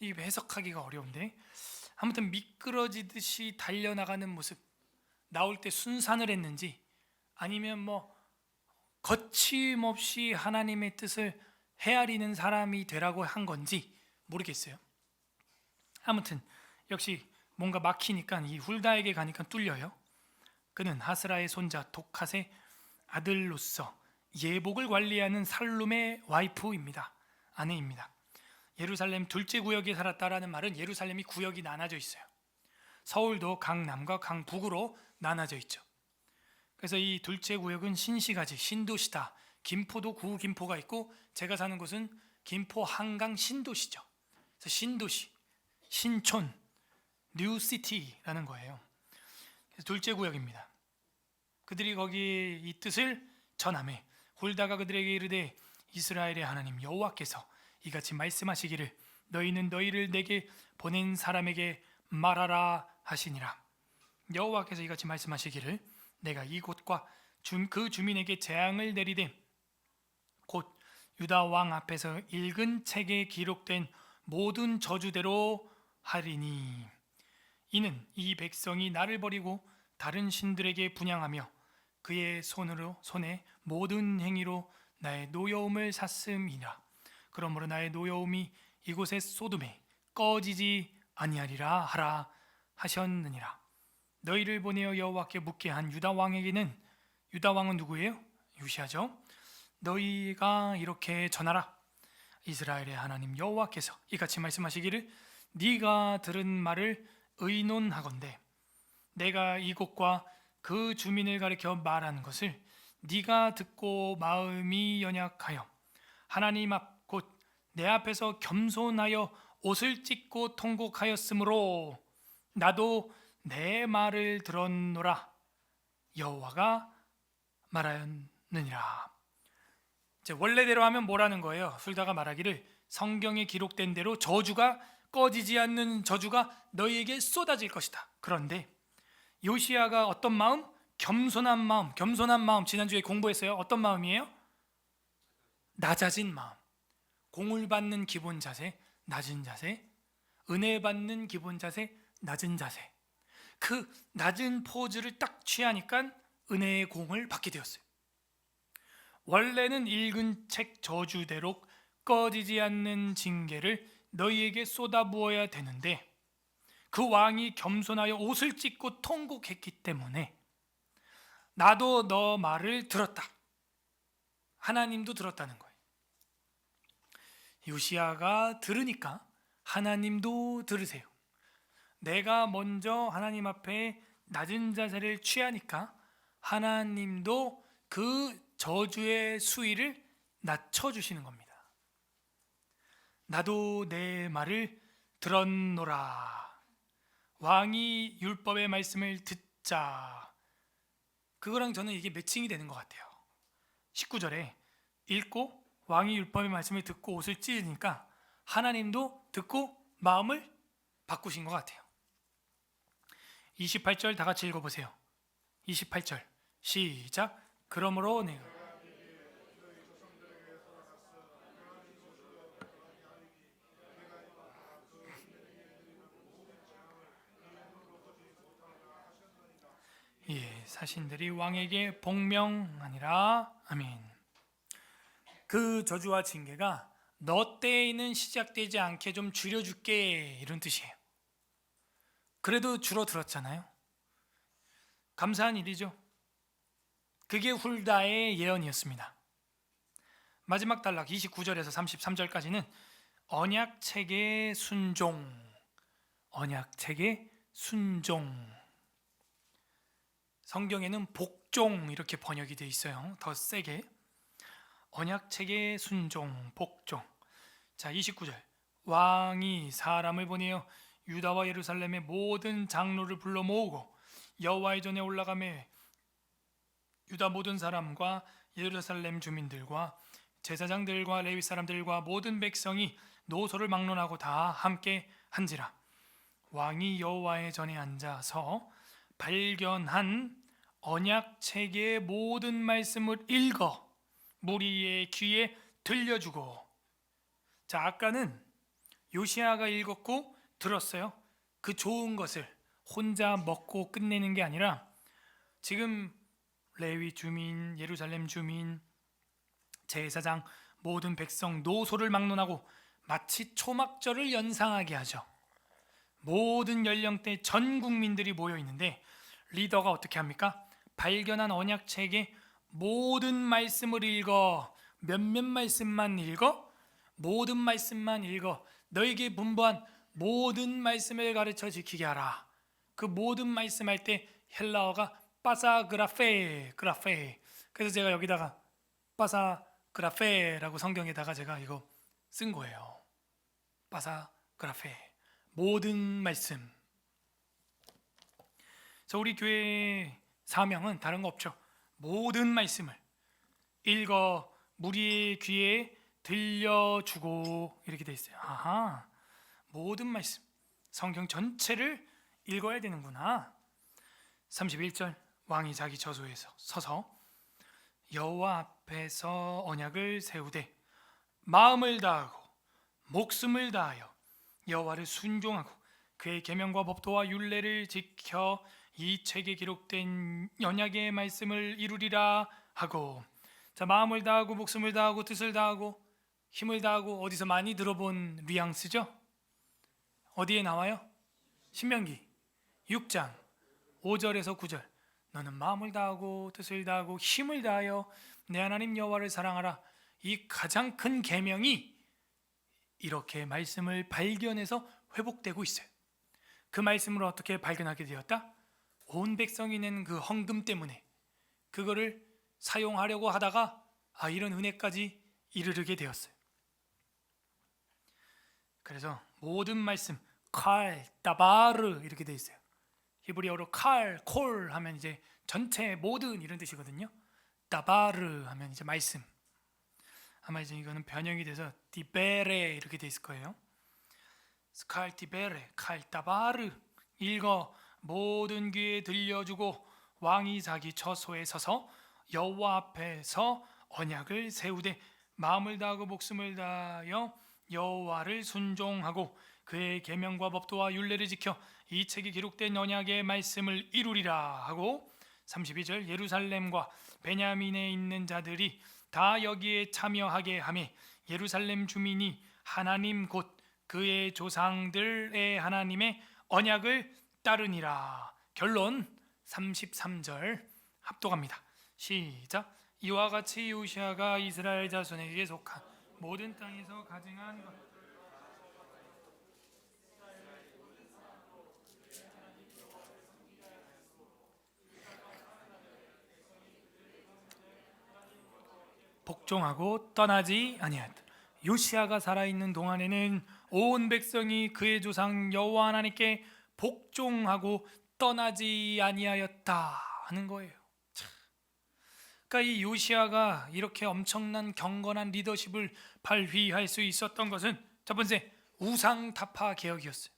이 해석하기가 어려운데, 아무튼 미끄러지듯이 달려나가는 모습, 나올 때 순산을 했는지 아니면 뭐 거침없이 하나님의 뜻을 헤아리는 사람이 되라고 한 건지 모르겠어요. 아무튼 역시 뭔가 막히니까 이 훌다에게 가니까 뚫려요. 그는 하스라의 손자 독핫의 아들로서 예복을 관리하는 살룸의 와이프입니다. 아내입니다. 예루살렘 둘째 구역에 살았다라는 말은 예루살렘이 구역이 나눠져 있어요. 서울도 강남과 강북으로 나눠져 있죠. 그래서 이 둘째 구역은 신시가지, 신도시다. 김포도 구김포가 있고 제가 사는 곳은 김포 한강 신도시죠. 그래서 신도시, 신촌, 뉴시티라는 거예요. 그래서 둘째 구역입니다. 그들이 거기 이 뜻을 전하매 훌다가 그들에게 이르되 이스라엘의 하나님 여호와께서 이같이 말씀하시기를 너희는 너희를 내게 보낸 사람에게 말하라 하시니라. 여호와께서 이같이 말씀하시기를 내가 이곳과 그 주민에게 재앙을 내리되 곧 유다 왕 앞에서 읽은 책에 기록된 모든 저주대로 하리니 이는 이 백성이 나를 버리고 다른 신들에게 분향하며 그의 손에 모든 행위로 나의 노여움을 샀음이라. 그러므로 나의 노여움이 이곳의 소돔에 꺼지지 아니하리라 하라 하셨느니라. 너희를 보내어 여호와께 묻게 한 유다 왕에게는, 유다 왕은 누구예요? 요시야죠. 너희가 이렇게 전하라. 이스라엘의 하나님 여호와께서 이같이 말씀하시기를 네가 들은 말을 의논하건대 내가 이곳과 그 주민을 가리켜 말하는 것을 네가 듣고 마음이 연약하여 하나님 앞 곧 내 앞에서 겸손하여 옷을 찢고 통곡하였으므로 나도 내 말을 들었노라 여호와가 말하였느니라. 이제 원래대로 하면 뭐라는 거예요? 술다가 말하기를 성경에 기록된 대로 저주가 꺼지지 않는 저주가 너희에게 쏟아질 것이다. 그런데 요시야가 어떤 마음? 겸손한 마음. 지난주에 공부했어요. 어떤 마음이에요? 낮아진 마음. 공을 받는 기본 자세, 낮은 자세. 은혜 받는 기본 자세, 낮은 자세. 그 낮은 포즈를 딱 취하니까 은혜의 공을 받게 되었어요. 원래는 읽은 책 저주대로 꺼지지 않는 징계를 너희에게 쏟아부어야 되는데 그 왕이 겸손하여 옷을 찢고 통곡했기 때문에 나도 너 말을 들었다. 하나님도 들었다는 거예요. 요시야가 들으니까 하나님도 들으세요. 내가 먼저 하나님 앞에 낮은 자세를 취하니까 하나님도 그 저주의 수위를 낮춰주시는 겁니다. 나도 내 말을 들었노라. 왕이 율법의 말씀을 듣자. 그거랑 저는 이게 매칭이 되는 것 같아요. 19절에 읽고 왕이 율법의 말씀을 듣고 옷을 찢으니까 하나님도 듣고 마음을 바꾸신 것 같아요. 28절 다 같이 읽어보세요. 28절 시작. 그러므로 내가 사신들이 왕에게 복명하니라. 아멘. 그 저주와 징계가 너 때에는 시작되지 않게 좀 줄여줄게 이런 뜻이에요. 그래도 줄어들었잖아요. 감사한 일이죠. 그게 훌다의 예언이었습니다. 마지막 단락 29절에서 33절까지는 언약책의 순종, 언약책의 순종. 성경에는 복종 이렇게 번역이 되어 있어요. 더 세게. 언약책의 순종, 복종. 자, 29절. 왕이 사람을 보내어 유다와 예루살렘의 모든 장로를 불러 모으고 여호와의 전에 올라가매 유다 모든 사람과 예루살렘 주민들과 제사장들과 레위 사람들과 모든 백성이 노소를 막론하고 다 함께 한지라. 왕이 여호와의 전에 앉아서 발견한 언약책의 모든 말씀을 읽어 무리의 귀에 들려주고. 자, 아까는 요시야가 읽었고 들었어요. 그 좋은 것을 혼자 먹고 끝내는 게 아니라 지금 레위 주민, 예루살렘 주민, 제사장, 모든 백성 노소를 막론하고 마치 초막절을 연상하게 하죠. 모든 연령대 전 국민들이 모여 있는데 리더가 어떻게 합니까? 발견한 언약책의 모든 말씀을 읽어. 몇몇 말씀만 읽어? 모든 말씀만 읽어. 너에게 분부한 모든 말씀을 가르쳐 지키게 하라. 그 모든 말씀할 때 헬라어가 빠사그라페, 그라페. 그래서 제가 여기다가 빠사그라페라고 성경에다가 제가 이거 쓴 거예요. 빠사그라페. 모든 말씀. 그래서 우리 교회 사명은 다른 거 없죠. 모든 말씀을 읽어 무리의 귀에 들려주고 이렇게 돼 있어요. 아하, 모든 말씀, 성경 전체를 읽어야 되는구나. 31절 왕이 자기 저소에서 서서 여호와 앞에서 언약을 세우되 마음을 다하고 목숨을 다하여 여호와를 순종하고 그의 계명과 법도와 율례를 지켜 이 책에 기록된 언약의 말씀을 이루리라 하고. 자, 마음을 다하고 목숨을 다하고 뜻을 다하고 힘을 다하고, 어디서 많이 들어본 뉘앙스죠? 어디에 나와요? 신명기 6장 5절에서 9절. 너는 마음을 다하고 뜻을 다하고 힘을 다하여 내 하나님 여호와를 사랑하라. 이 가장 큰 계명이 이렇게 말씀을 발견해서 회복되고 있어요. 그 말씀을 어떻게 발견하게 되었다? 온 백성이 낸 그 헌금 때문에 그거를 사용하려고 하다가 이런 은혜까지 이르게 되었어요. 그래서 모든 말씀 칼, 따바르 이렇게 돼 있어요. 히브리어로 칼, 콜 하면 이제 전체 모든 이런 뜻이거든요. 따바르 하면 이제 말씀. 아마 이제 이거는 변형이 돼서 디베레 이렇게 돼 있을 거예요. 칼 디베레, 칼 따바르. 읽어 모든 귀에 들려주고 왕이 자기 처소에 서서 여호와 앞에서 언약을 세우되 마음을 다하고 목숨을 다하여 여호와를 순종하고 그의 계명과 법도와 율례를 지켜 이 책에 기록된 언약의 말씀을 이루리라 하고. 32절 예루살렘과 베냐민에 있는 자들이 다 여기에 참여하게 하매 예루살렘 주민이 하나님 곧 그의 조상들의 하나님의 언약을 따르니라. 결론 33절 합독합니다. 시작. 이와 같이 요시아가 이스라엘 자손에게 속한 모든 땅에서 가증한 것 복종하고 떠나지 아니하였다. 요시아가 살아있는 동안에는 온 백성이 그의 조상 여호와 하나님께 복종하고 떠나지 아니하였다 하는 거예요. 그러니까 이 요시아가 이렇게 엄청난 경건한 리더십을 발휘할 수 있었던 것은 첫 번째, 우상 타파 개혁이었어요.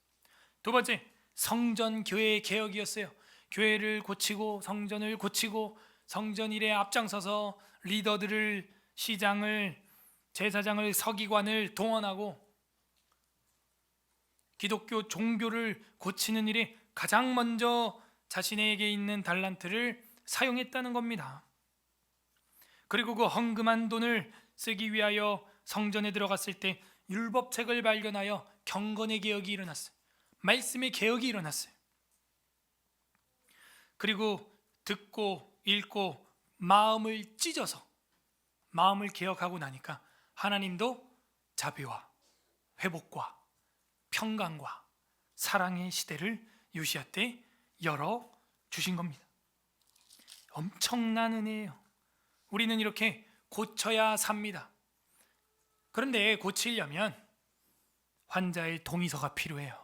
두 번째, 성전 교회 개혁이었어요. 교회를 고치고 성전을 고치고 성전 일에 앞장서서 리더들을, 시장을, 제사장을, 서기관을 동원하고 기독교 종교를 고치는 일에 가장 먼저 자신에게 있는 달란트를 사용했다는 겁니다. 그리고 그 헌금한 돈을 쓰기 위하여 성전에 들어갔을 때 율법책을 발견하여 경건의 개혁이 일어났어요. 말씀의 개혁이 일어났어요. 그리고 듣고 읽고 마음을 찢어서 마음을 개혁하고 나니까 하나님도 자비와 회복과 평강과 사랑의 시대를 요시아 때 열어 주신 겁니다. 엄청난 은혜예요. 우리는 이렇게 고쳐야 삽니다. 그런데 고치려면 환자의 동의서가 필요해요.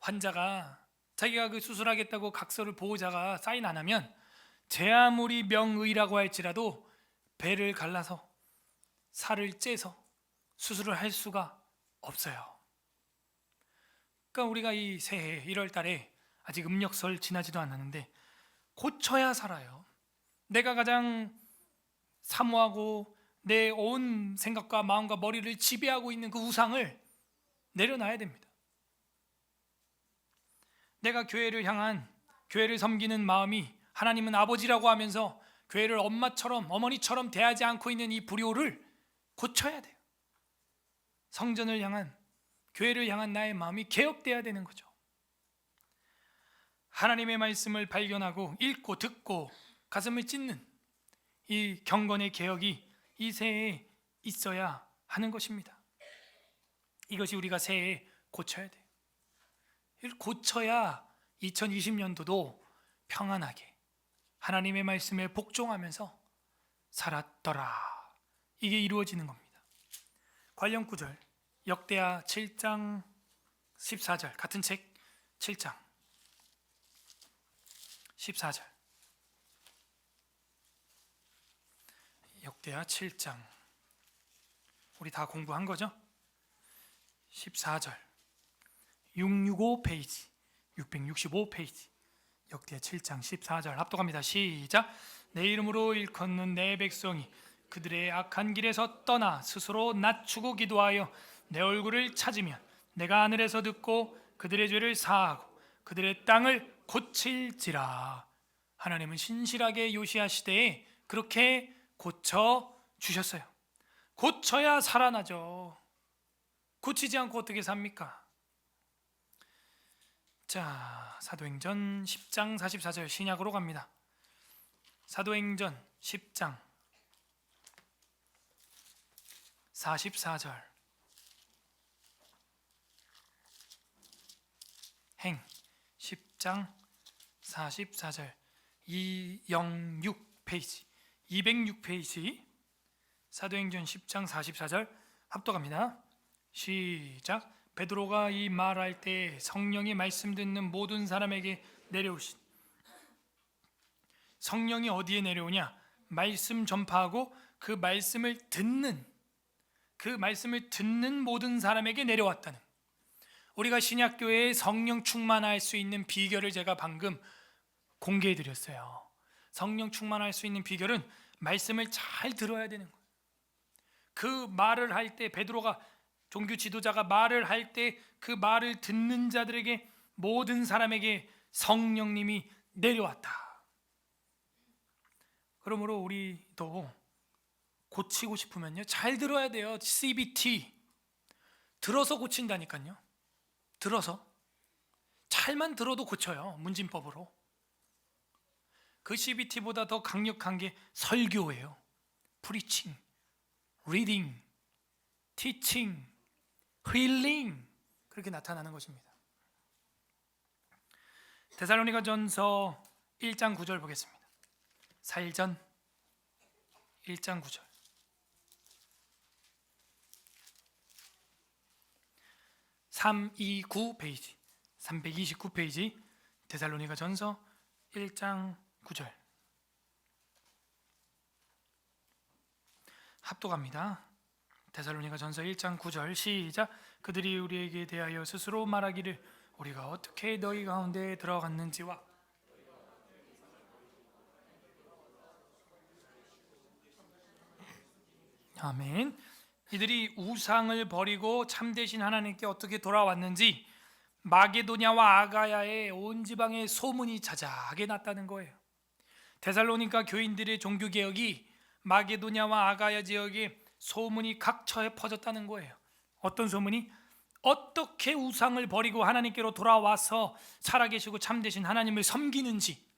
환자가 자기가 그 수술하겠다고 각서를 보호자가 사인 안 하면 제 아무리 명의라고 할지라도 배를 갈라서 살을 째서 수술을 할 수가 없어요. 그러니까 우리가 이 새해 1월 달에 아직 음력설 지나지도 않았는데 고쳐야 살아요. 내가 가장 사모하고 내 온 생각과 마음과 머리를 지배하고 있는 그 우상을 내려놔야 됩니다. 내가 교회를 향한, 교회를 섬기는 마음이 하나님은 아버지라고 하면서 교회를 엄마처럼, 어머니처럼 대하지 않고 있는 이 불효를 고쳐야 돼요. 성전을 향한, 교회를 향한 나의 마음이 개혁돼야 되는 거죠. 하나님의 말씀을 발견하고 읽고 듣고 가슴을 찢는 이 경건의 개혁이 이 새해에 있어야 하는 것입니다. 이것이 우리가 새해에 고쳐야 돼요. 이걸 고쳐야 2020년도도 평안하게 하나님의 말씀에 복종하면서 살았더라. 이게 이루어지는 겁니다. 관련 구절 역대하 7장 14절, 같은 책 7장 14절. 역대하 7장 우리 다 공부한 거죠? 14절 665 페이지 665 페이지 역대하 7장 14절 합독합니다. 시작. 내 이름으로 일컫는 내 백성이 그들의 악한 길에서 떠나 스스로 낮추고 기도하여 내 얼굴을 찾으면 내가 하늘에서 듣고 그들의 죄를 사하고 그들의 땅을 고칠지라. 하나님은 신실하게 요시야 시대에 그렇게 고쳐 주셨어요. 고쳐야 살아나죠. 고치지 않고 어떻게 삽니까? 자, 사도행전 10장 44절 신약으로 갑니다. 사도행전 10장 44절 행 10장 44절 206페이지 206페이지 사도행전 10장 44절 합독합니다. 시작. 베드로가 이 말할 때 성령이 말씀 듣는 모든 사람에게 내려오신. 성령이 어디에 내려오냐? 말씀 전파하고 그 말씀을 듣는 모든 사람에게 내려왔다는. 우리가 신약교회에 성령 충만할 수 있는 비결을 제가 방금 공개해 드렸어요. 성령 충만할 수 있는 비결은 말씀을 잘 들어야 되는 거예요. 그 말을 할 때 베드로가 종교 지도자가 말을 할 때 그 말을 듣는 자들에게 모든 사람에게 성령님이 내려왔다. 그러므로 우리도 고치고 싶으면요 잘 들어야 돼요. CBT 들어서 고친다니까요. 들어서 잘만 들어도 고쳐요. 문진법으로. 그 CBT보다 더 강력한 게 설교예요. 프리칭, 리딩, 티칭, 힐링 그렇게 나타나는 것입니다. 데살로니가전서 1장 9절 보겠습니다. 사일전 1장 9절 329페이지 329페이지 데살로니가전서 1장 9절 합독합니다. 데살로니가전서 1장 9절 시작. 그들이 우리에게 대하여 스스로 말하기를 우리가 어떻게 너희 가운데 들어갔는지와 아멘. 이들이 우상을 버리고 참되신 하나님께 어떻게 돌아왔는지 마게도냐와 아가야의 온 지방에 소문이 자자하게 났다는 거예요. 데살로니가 교인들의 종교개혁이 마게도냐와 아가야 지역에 소문이 각처에 퍼졌다는 거예요. 어떤 소문이? 어떻게 우상을 버리고 하나님께로 돌아와서 살아계시고 참되신 하나님을 섬기는지,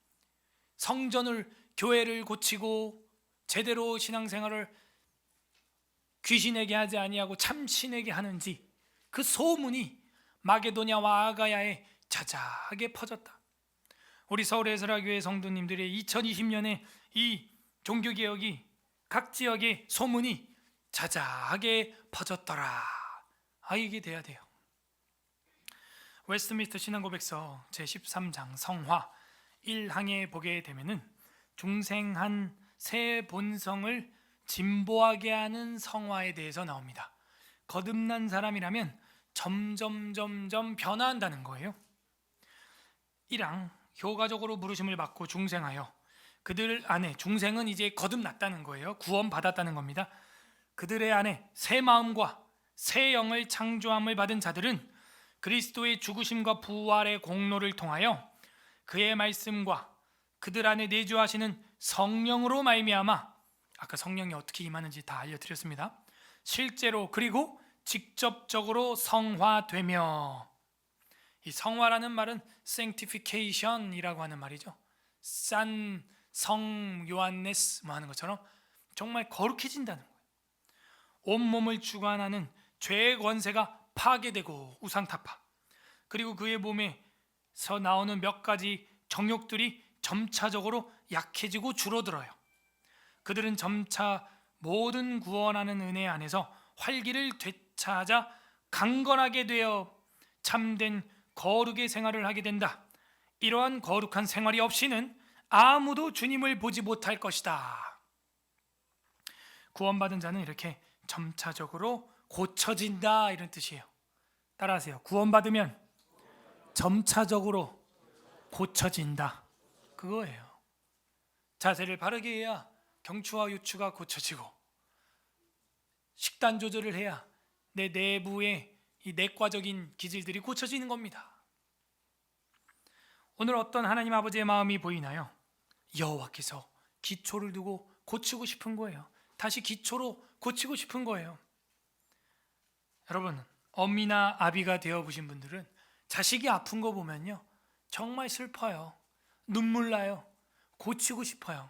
성전을 교회를 고치고 제대로 신앙생활을 귀신에게 하지 아니하고 참신에게 하는지 그 소문이 마게도냐와 아가야에 자자하게 퍼졌다. 우리 서울 에스라교회 성도님들의 2020년에 이 종교개혁이 각 지역의 소문이 자자하게 퍼졌더라. 이게 돼야 돼요. 웨스트민스터 신앙고백서 제13장 성화 1항에 보게 되면은 중생한 새 본성을 진보하게 하는 성화에 대해서 나옵니다. 거듭난 사람이라면 점점 변화한다는 거예요. 1항 효과적으로 부르심을 받고 중생하여 그들 안에, 중생은 이제 거듭났다는 거예요. 구원받았다는 겁니다. 그들의 안에 새 마음과 새 영을 창조함을 받은 자들은 그리스도의 죽으심과 부활의 공로를 통하여 그의 말씀과 그들 안에 내주하시는 성령으로 말미암아, 아까 성령이 어떻게 임하는지 다 알려드렸습니다. 실제로 그리고 직접적으로 성화되며, 이 성화라는 말은 sanctification이라고 하는 말이죠. 성 요한네스 하는 것처럼 정말 거룩해진다는 거예요. 온몸을 주관하는 죄의 권세가 파괴되고 우상타파, 그리고 그의 몸에서 나오는 몇 가지 정욕들이 점차적으로 약해지고 줄어들어요. 그들은 점차 모든 구원하는 은혜 안에서 활기를 되찾아 강건하게 되어 참된 거룩의 생활을 하게 된다. 이러한 거룩한 생활이 없이는 아무도 주님을 보지 못할 것이다. 구원받은 자는 이렇게 점차적으로 고쳐진다, 이런 뜻이에요. 따라하세요. 구원받으면 점차적으로 고쳐진다, 그거예요. 자세를 바르게 해야 경추와 유추가 고쳐지고, 식단 조절을 해야 내 내부의 이 내과적인 기질들이 고쳐지는 겁니다. 오늘 어떤 하나님 아버지의 마음이 보이나요? 여호와께서 기초를 두고 고치고 싶은 거예요. 다시 기초로 고치고 싶은 거예요. 여러분, 어미나 아비가 되어 보신 분들은 자식이 아픈 거 보면요, 정말 슬퍼요. 눈물 나요. 고치고 싶어요.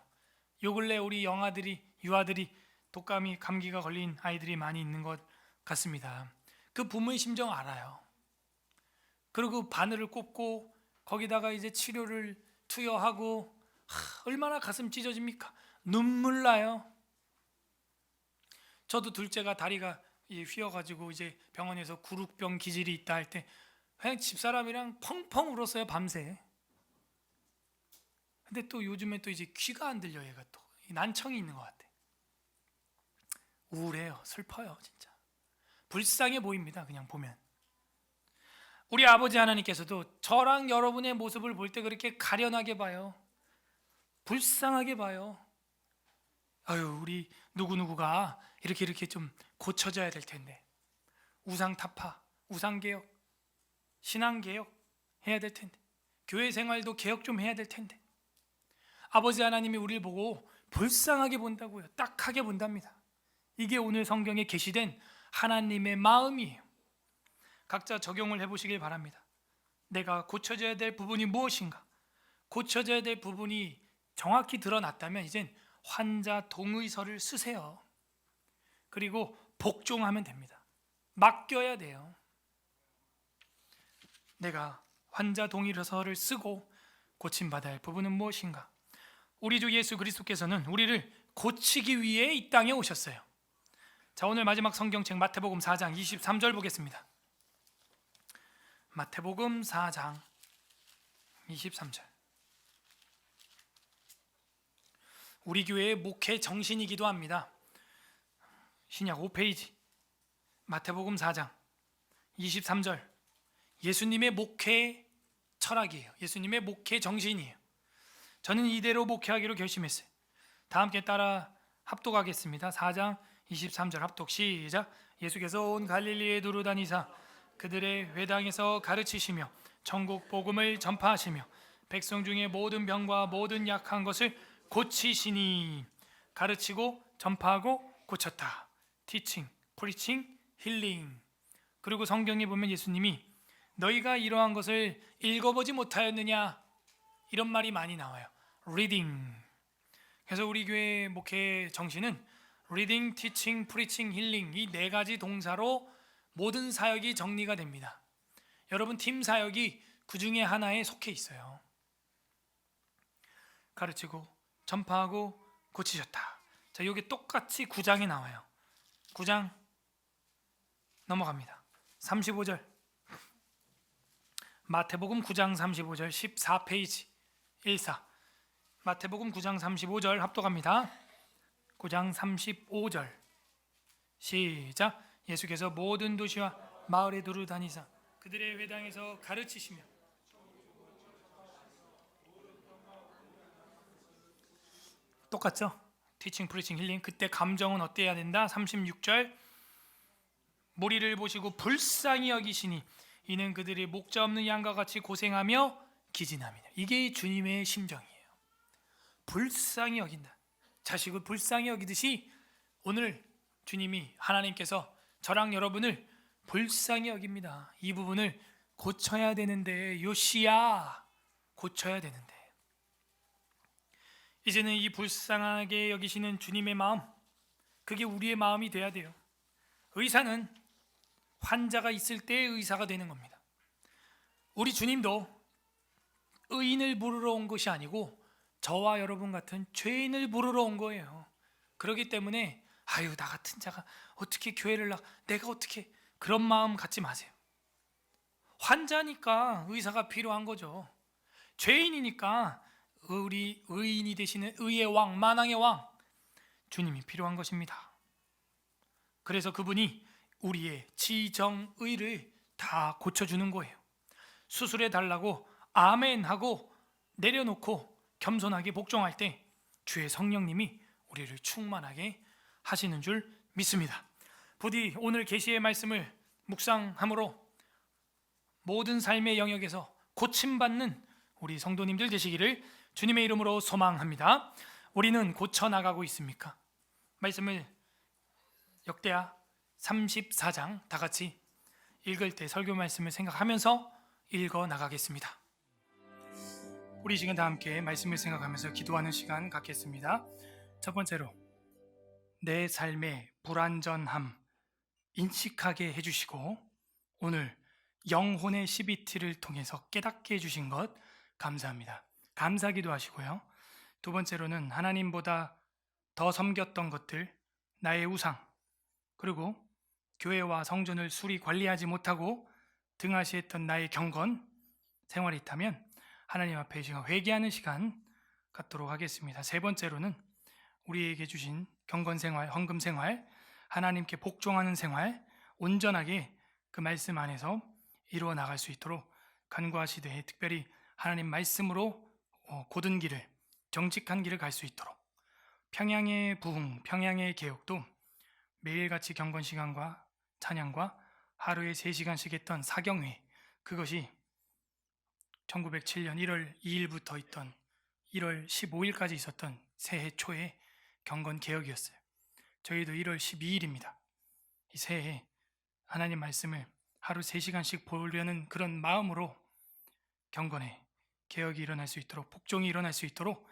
요 근래 우리 유아들이 독감이 감기가 걸린 아이들이 많이 있는 것 같습니다. 그 부모의 심정 알아요. 그리고 바늘을 꼽고 거기다가 이제 치료를 투여하고 얼마나 가슴 찢어집니까? 눈물 나요. 저도 둘째가 다리가 휘어가지고 이제 병원에서 구룩병 기질이 있다 할 때 그냥 집사람이랑 펑펑 울었어요, 밤새. 근데 또 요즘에 또 이제 귀가 안 들려, 얘가 또 난청이 있는 것 같아. 우울해요, 슬퍼요, 진짜. 불쌍해 보입니다, 그냥 보면. 우리 아버지 하나님께서도 저랑 여러분의 모습을 볼 때 그렇게 가련하게 봐요. 불쌍하게 봐요. 아유, 우리 누구누구가 이렇게 좀 고쳐져야 될 텐데, 우상 타파, 우상 개혁, 신앙 개혁 해야 될 텐데, 교회 생활도 개혁 좀 해야 될 텐데, 아버지 하나님이 우리를 보고 불쌍하게 본다고요. 딱하게 본답니다. 이게 오늘 성경에 계시된 하나님의 마음이에요. 각자 적용을 해보시길 바랍니다. 내가 고쳐져야 될 부분이 무엇인가? 고쳐져야 될 부분이 정확히 드러났다면 이젠 환자 동의서를 쓰세요. 그리고 복종하면 됩니다. 맡겨야 돼요. 내가 환자 동의서를 쓰고 고침받아야 할 부분은 무엇인가? 우리 주 예수 그리스도께서는 우리를 고치기 위해 이 땅에 오셨어요. 자, 오늘 마지막 성경책 마태복음 4장 23절 보겠습니다. 마태복음 4장 23절. 우리 교회의 목회 정신이기도 합니다. 신약 5페이지 마태복음 4장 23절. 예수님의 목회 철학이에요. 예수님의 목회 정신이에요. 저는 이대로 목회하기로 결심했어요. 다 함께 따라 합독하겠습니다. 4장 23절 합독 시작. 예수께서 온 갈릴리에 두루 다니사 그들의 회당에서 가르치시며 천국 복음을 전파하시며 백성 중에 모든 병과 모든 약한 것을 고치시니. 가르치고 전파하고 고쳤다. 티칭, 프리칭, 힐링. 그리고 성경에 보면 예수님이 너희가 이러한 것을 읽어보지 못하였느냐, 이런 말이 많이 나와요. 리딩. 그래서 우리 교회 목회 정신은 리딩, 티칭, 프리칭, 힐링, 이 네 가지 동사로 모든 사역이 정리가 됩니다. 여러분, 팀 사역이 그 중에 하나에 속해 있어요. 가르치고 전파하고 고치셨다. 자, 이게 똑같이 9장에 나와요. 9장 넘어갑니다. 35절. 마태복음 9장 35절 14페이지 14. 마태복음 9장 35절 합독합니다. 9장 35절 시작. 예수께서 모든 도시와 마을에 두루 다니사 그들의 회당에서 가르치시며. 똑같죠? 티칭, 프리칭, 힐링. 그때 감정은 어때야 된다? 36절. 무리를 보시고 불쌍히 여기시니 이는 그들이 목자 없는 양과 같이 고생하며 기진함이다. 이게 주님의 심정이에요. 불쌍히 여긴다. 자식을 불쌍히 여기듯이 오늘 주님이, 하나님께서 저랑 여러분을 불쌍히 여깁니다. 이 부분을 고쳐야 되는데, 요시야, 고쳐야 되는데, 이제는 이 불쌍하게 여기시는 주님의 마음, 그게 우리의 마음이 돼야 돼요. 의사는 환자가 있을 때 의사가 되는 겁니다. 우리 주님도 의인을 부르러 온 것이 아니고 저와 여러분 같은 죄인을 부르러 온 거예요. 그렇기 때문에 아유, 나 같은 자가 어떻게 교회를 내가 어떻게, 그런 마음 갖지 마세요. 환자니까 의사가 필요한 거죠. 죄인이니까 우리 의인이 되시는 의의 왕, 만왕의 왕 주님이 필요한 것입니다. 그래서 그분이 우리의 지정의를 다 고쳐주는 거예요. 수술해 달라고 아멘 하고 내려놓고 겸손하게 복종할 때 주의 성령님이 우리를 충만하게 하시는 줄 믿습니다. 부디 오늘 계시의 말씀을 묵상함으로 모든 삶의 영역에서 고침받는 우리 성도님들 되시기를 주님의 이름으로 소망합니다. 우리는 고쳐나가고 있습니까? 말씀을 역대하 34장 다 같이 읽을 때 설교 말씀을 생각하면서 읽어 나가겠습니다. 우리 지금 다 함께 말씀을 생각하면서 기도하는 시간 갖겠습니다. 첫 번째로 내 삶의 불완전함 인식하게 해주시고 오늘 영혼의 CBT를 통해서 깨닫게 해주신 것 감사합니다. 감사기도 하시고요. 두 번째로는 하나님보다 더 섬겼던 것들, 나의 우상, 그리고 교회와 성전을 수리 관리하지 못하고 등하시했던 나의 경건 생활이 있다면 하나님 앞에 제가 회개하는 시간 갖도록 하겠습니다. 세 번째로는 우리에게 주신 경건 생활, 헌금 생활, 하나님께 복종하는 생활, 온전하게 그 말씀 안에서 이루어 나갈 수 있도록 간구하시되 특별히 하나님 말씀으로 곧은 길을, 정직한 길을 갈 수 있도록 평양의 부흥, 평양의 개혁도 매일같이 경건 시간과 찬양과 하루에 3시간씩 했던 사경회, 그것이 1907년 1월 2일부터 있던 1월 15일까지 있었던 새해 초에 경건 개혁이었어요. 저희도 1월 12일입니다. 이 새해 하나님 말씀을 하루 3시간씩 보려는 그런 마음으로 경건에 개혁이 일어날 수 있도록, 복종이 일어날 수 있도록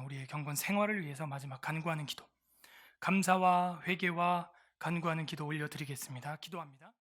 우리의 경건 생활을 위해서 마지막 간구하는 기도, 감사와 회개와 간구하는 기도 올려드리겠습니다. 기도합니다.